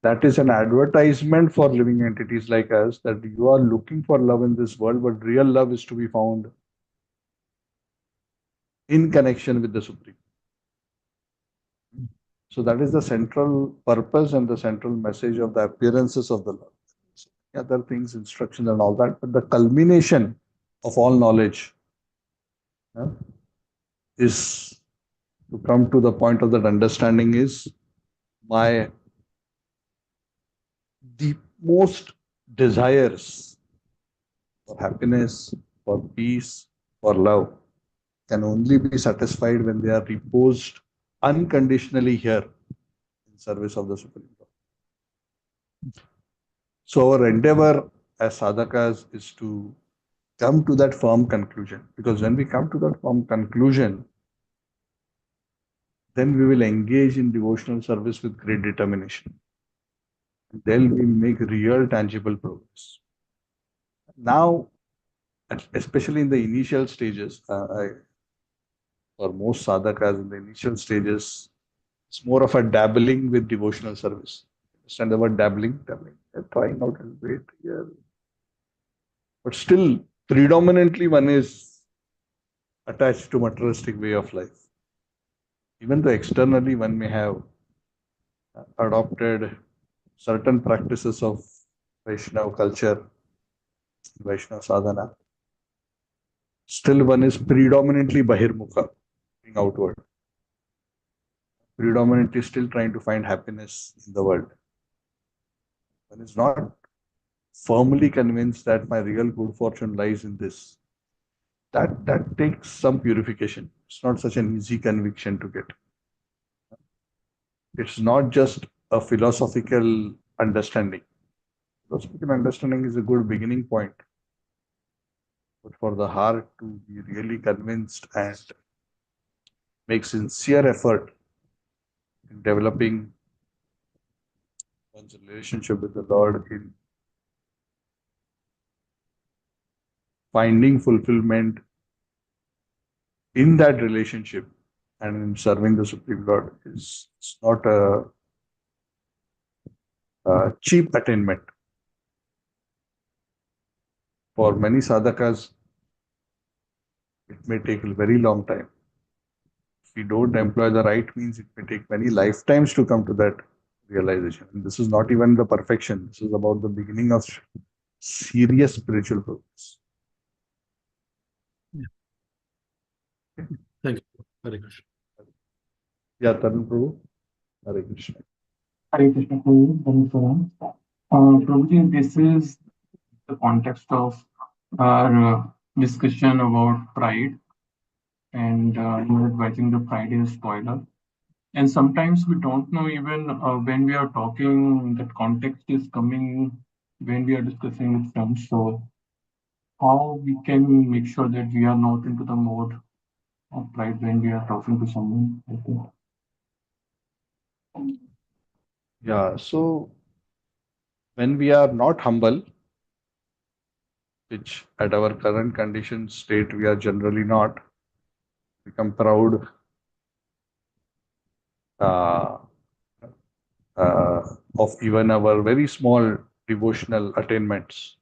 that is an advertisement for living entities like us that you are looking for love in this world, but real love is to be found in connection with the Supreme. So that is the central purpose and the central message of the appearances of the Lord. Other things, instructions and all that, but the culmination of all knowledge is to come to the point of that understanding is my deepmost desires for happiness, for peace, for love can only be satisfied when they are reposed unconditionally here in service of the Supreme Lord. So our endeavor as sadhakas is to come to that firm conclusion, because when we come to that firm conclusion, then we will engage in devotional service with great determination. Then we make real tangible progress. Now, especially in the initial stages, for most sadhakas in the initial stages, it's more of a dabbling with devotional service. Understand the word dabbling? They're trying out a little bit here. But still, predominantly one is attached to materialistic way of life. Even though externally one may have adopted certain practices of Vaishnava culture, Vaishnava sadhana, still one is predominantly Bahirmukha, being outward. Predominantly still trying to find happiness in the world. One is not firmly convinced that my real good fortune lies in this. That takes some purification. It's not such an easy conviction to get. It's not just a philosophical understanding. Philosophical understanding is a good beginning point. but for the heart to be really convinced and make sincere effort in developing one's relationship with the Lord, in finding fulfillment in that relationship and in serving the Supreme Lord, is not a cheap attainment. For many sadhakas, it may take a very long time. If we don't employ the right means, it may take many lifetimes to come to that realization. And this is not even the perfection. This is about the beginning of serious spiritual progress. Thank you. Hare Krishna. Yeah, Tarun Prabhu. Hare Krishna. Hare Krishna Prabhu, Dhanusaram. Prabhuji, this is the context of our discussion about pride, and you're advising the pride is spoiler. And sometimes we don't know even when we are talking, that context is coming when we are discussing with friends. So how we can make sure that we are not into the mode of pride when we are talking to someone? I think. Yeah, so when we are not humble, which at our current condition state we are generally not, become proud, uh, of even our very small devotional attainments.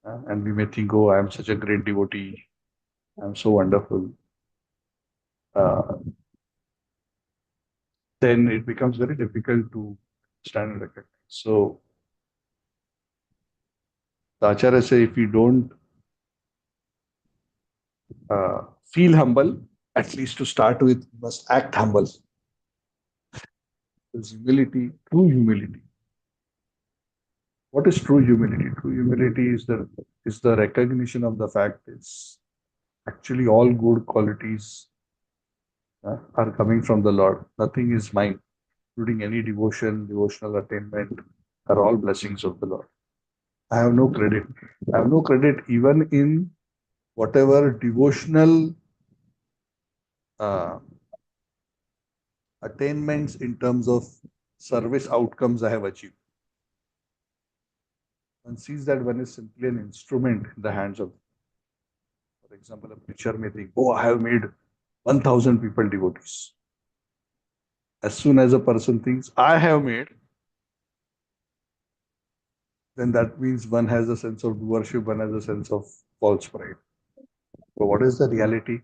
And we may think, oh, I am such a great devotee, I'm so wonderful. Uh, then it becomes very difficult to stand and recognize. So the Acharya say, if we don't feel humble, at least to start with, we must act humble. Because humility, true humility. What is true humility? True humility is the recognition of the fact it's actually all good qualities are coming from the Lord. Nothing is mine, including any devotion, devotional attainment, are all blessings of the Lord. I have no credit. I have no credit even in whatever devotional uh, attainments in terms of service outcomes I have achieved. One sees that one is simply an instrument in the hands of, for example, a preacher may think, oh, I have made 1,000 people devotees. As soon as a person thinks, I have made, then that means one has a sense of worship, one has a sense of false pride. But what is the reality?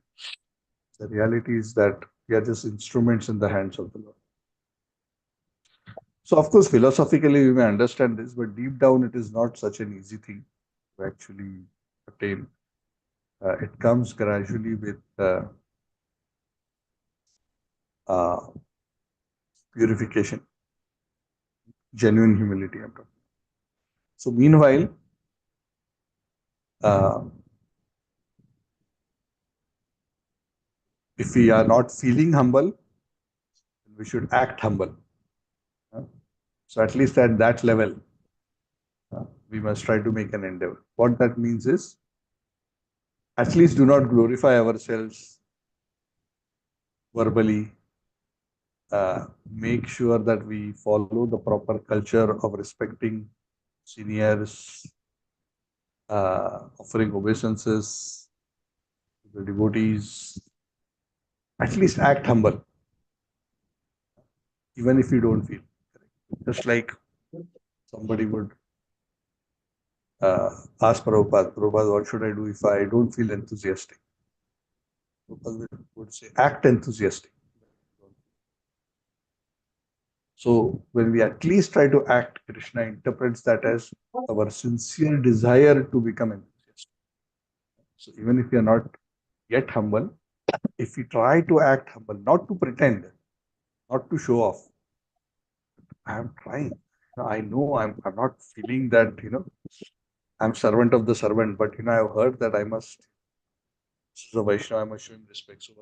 The reality is that we are just instruments in the hands of the Lord. So, of course, philosophically, we may understand this, but deep down, it is not such an easy thing to actually attain. It comes gradually with purification, genuine humility. I'm talking. So, meanwhile, if we are not feeling humble, we should act humble. So, at least at that level, we must try to make an endeavor. What that means is, at least do not glorify ourselves verbally. Make sure that we follow the proper culture of respecting seniors, offering obeisances to the devotees. At least act humble, even if you don't feel. Just like somebody would ask Prabhupada, what should I do if I don't feel enthusiastic? Prabhupada would say, act enthusiastic. So when we at least try to act, Krishna interprets that as our sincere desire to become enthusiastic. So even if we are not yet humble, if we try to act humble, not to pretend, not to show off, I am trying. I know I'm not feeling that, I'm servant of the servant, but I've heard that I must, this is a Vaishnava, I must show him respect. So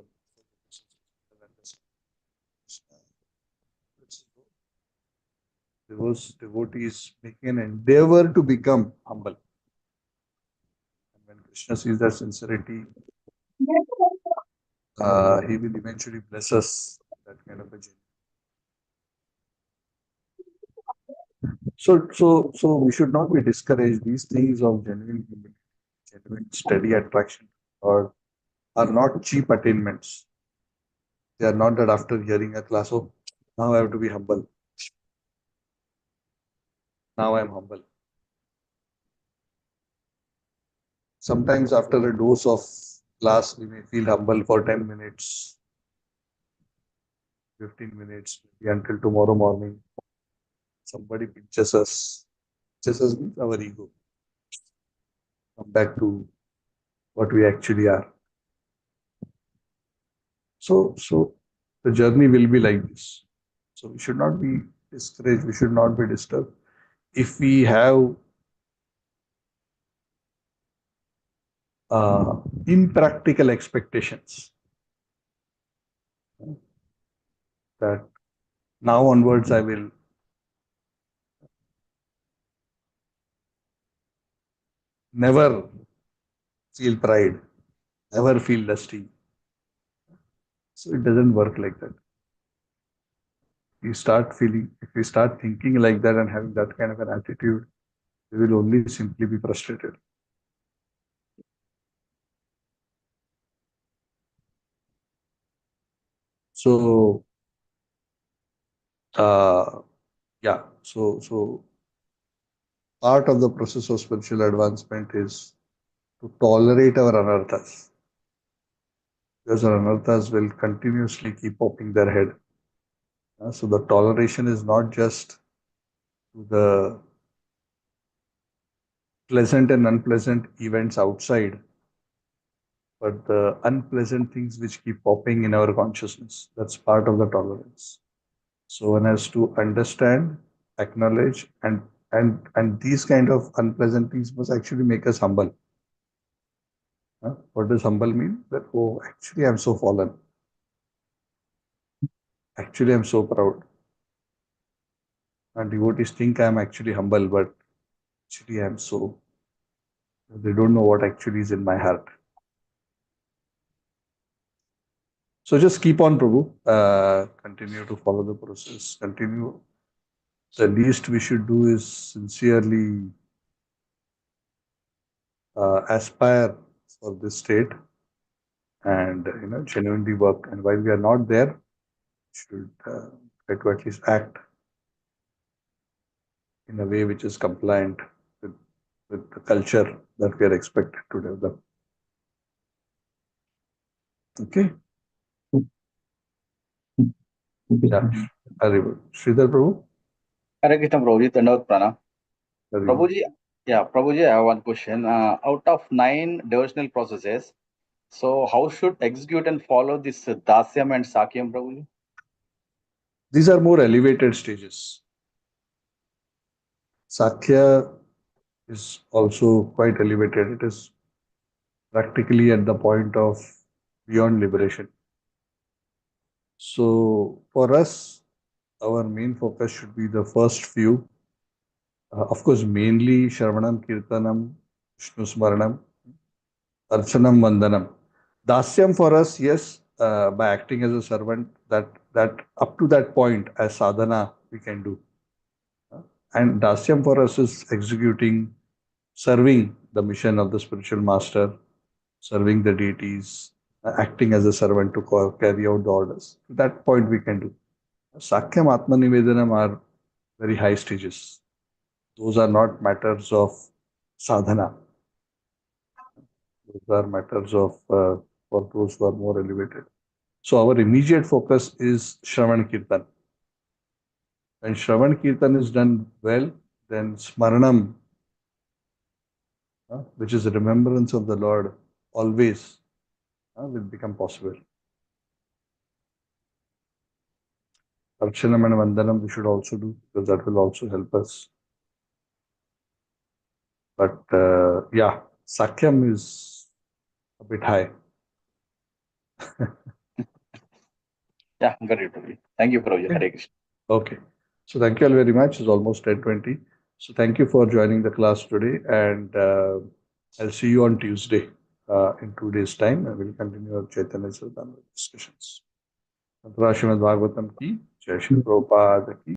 devotees making an endeavor to become humble. And when Krishna sees that sincerity, he will eventually bless us with that kind of a journey. So we should not be discouraged. These things of genuine humility, genuine steady attraction, or are not cheap attainments. They are not that after hearing a class, oh, now I have to be humble. Now I am humble. Sometimes after a dose of class, we may feel humble for 10 minutes, 15 minutes, maybe until tomorrow morning. Somebody pinches us. Pinches us means our ego. Come back to what we actually are. So the journey will be like this. So we should not be discouraged. We should not be disturbed. If we have impractical expectations that now onwards I will never feel pride, never feel lusty. So it doesn't work like that. If we start thinking like that and having that kind of an attitude, we will only simply be frustrated. So, yeah, so part of the process of spiritual advancement is to tolerate our anarthas. Because our anarthas will continuously keep popping their head. So the toleration is not just to the pleasant and unpleasant events outside, but the unpleasant things which keep popping in our consciousness. That's part of the tolerance. So one has to understand, acknowledge, and these kind of unpleasant things must actually make us humble. What does humble mean? That, oh, actually I'm so fallen. Actually I'm so proud. And devotees think I'm actually humble, but actually I'm so. They don't know what actually is in my heart. So just keep on, Prabhu. Continue to follow the process. Continue. The least we should do is sincerely aspire for this state and genuinely work. And while we are not there, we should try to at least act in a way which is compliant with the culture that we are expected to develop. Okay. Yeah. Very good. Sridhar Prabhu. Hare Krishna Prabhuji, Dandavat Pranam. Very good. Prabhuji, yeah, Prabhuji, I have one question. Out of 9 devotional processes, so how should execute and follow this Dasyam and Sakyam, Prabhuji? These are more elevated stages. Sakya is also quite elevated. It is practically at the point of beyond liberation. So for us, our main focus should be the first few. Of course, mainly Shravanam, Kirtanam, Vishnu Smaranam, Archanam, Vandanam. Dasyam for us, yes, by acting as a servant, that up to that point as sadhana we can do. And Dasyam for us is executing, serving the mission of the spiritual master, serving the deities, acting as a servant to carry out the orders. To that point we can do. Sakyam, Atma Nivedanam are very high stages. Those are not matters of sadhana. Those are matters of for those who are more elevated. So our immediate focus is Shravan Kirtan. When Shravan Kirtan is done well, then Smaranam, which is a remembrance of the Lord, always will become possible. Archanam and Vandanam we should also do, because that will also help us. But yeah, Sakyam is a bit high. Yeah, got it, Prabhuji. Thank you, Prabhuji. Hare Krishna. Okay. So thank you all very much. It's almost 10:20. So thank you for joining the class today. And I'll see you on Tuesday in 2 days' time. I will continue our Chaitanya Charitamrita discussions. Srimad Bhagavatam ki, Jai Shri Prabhupada ki.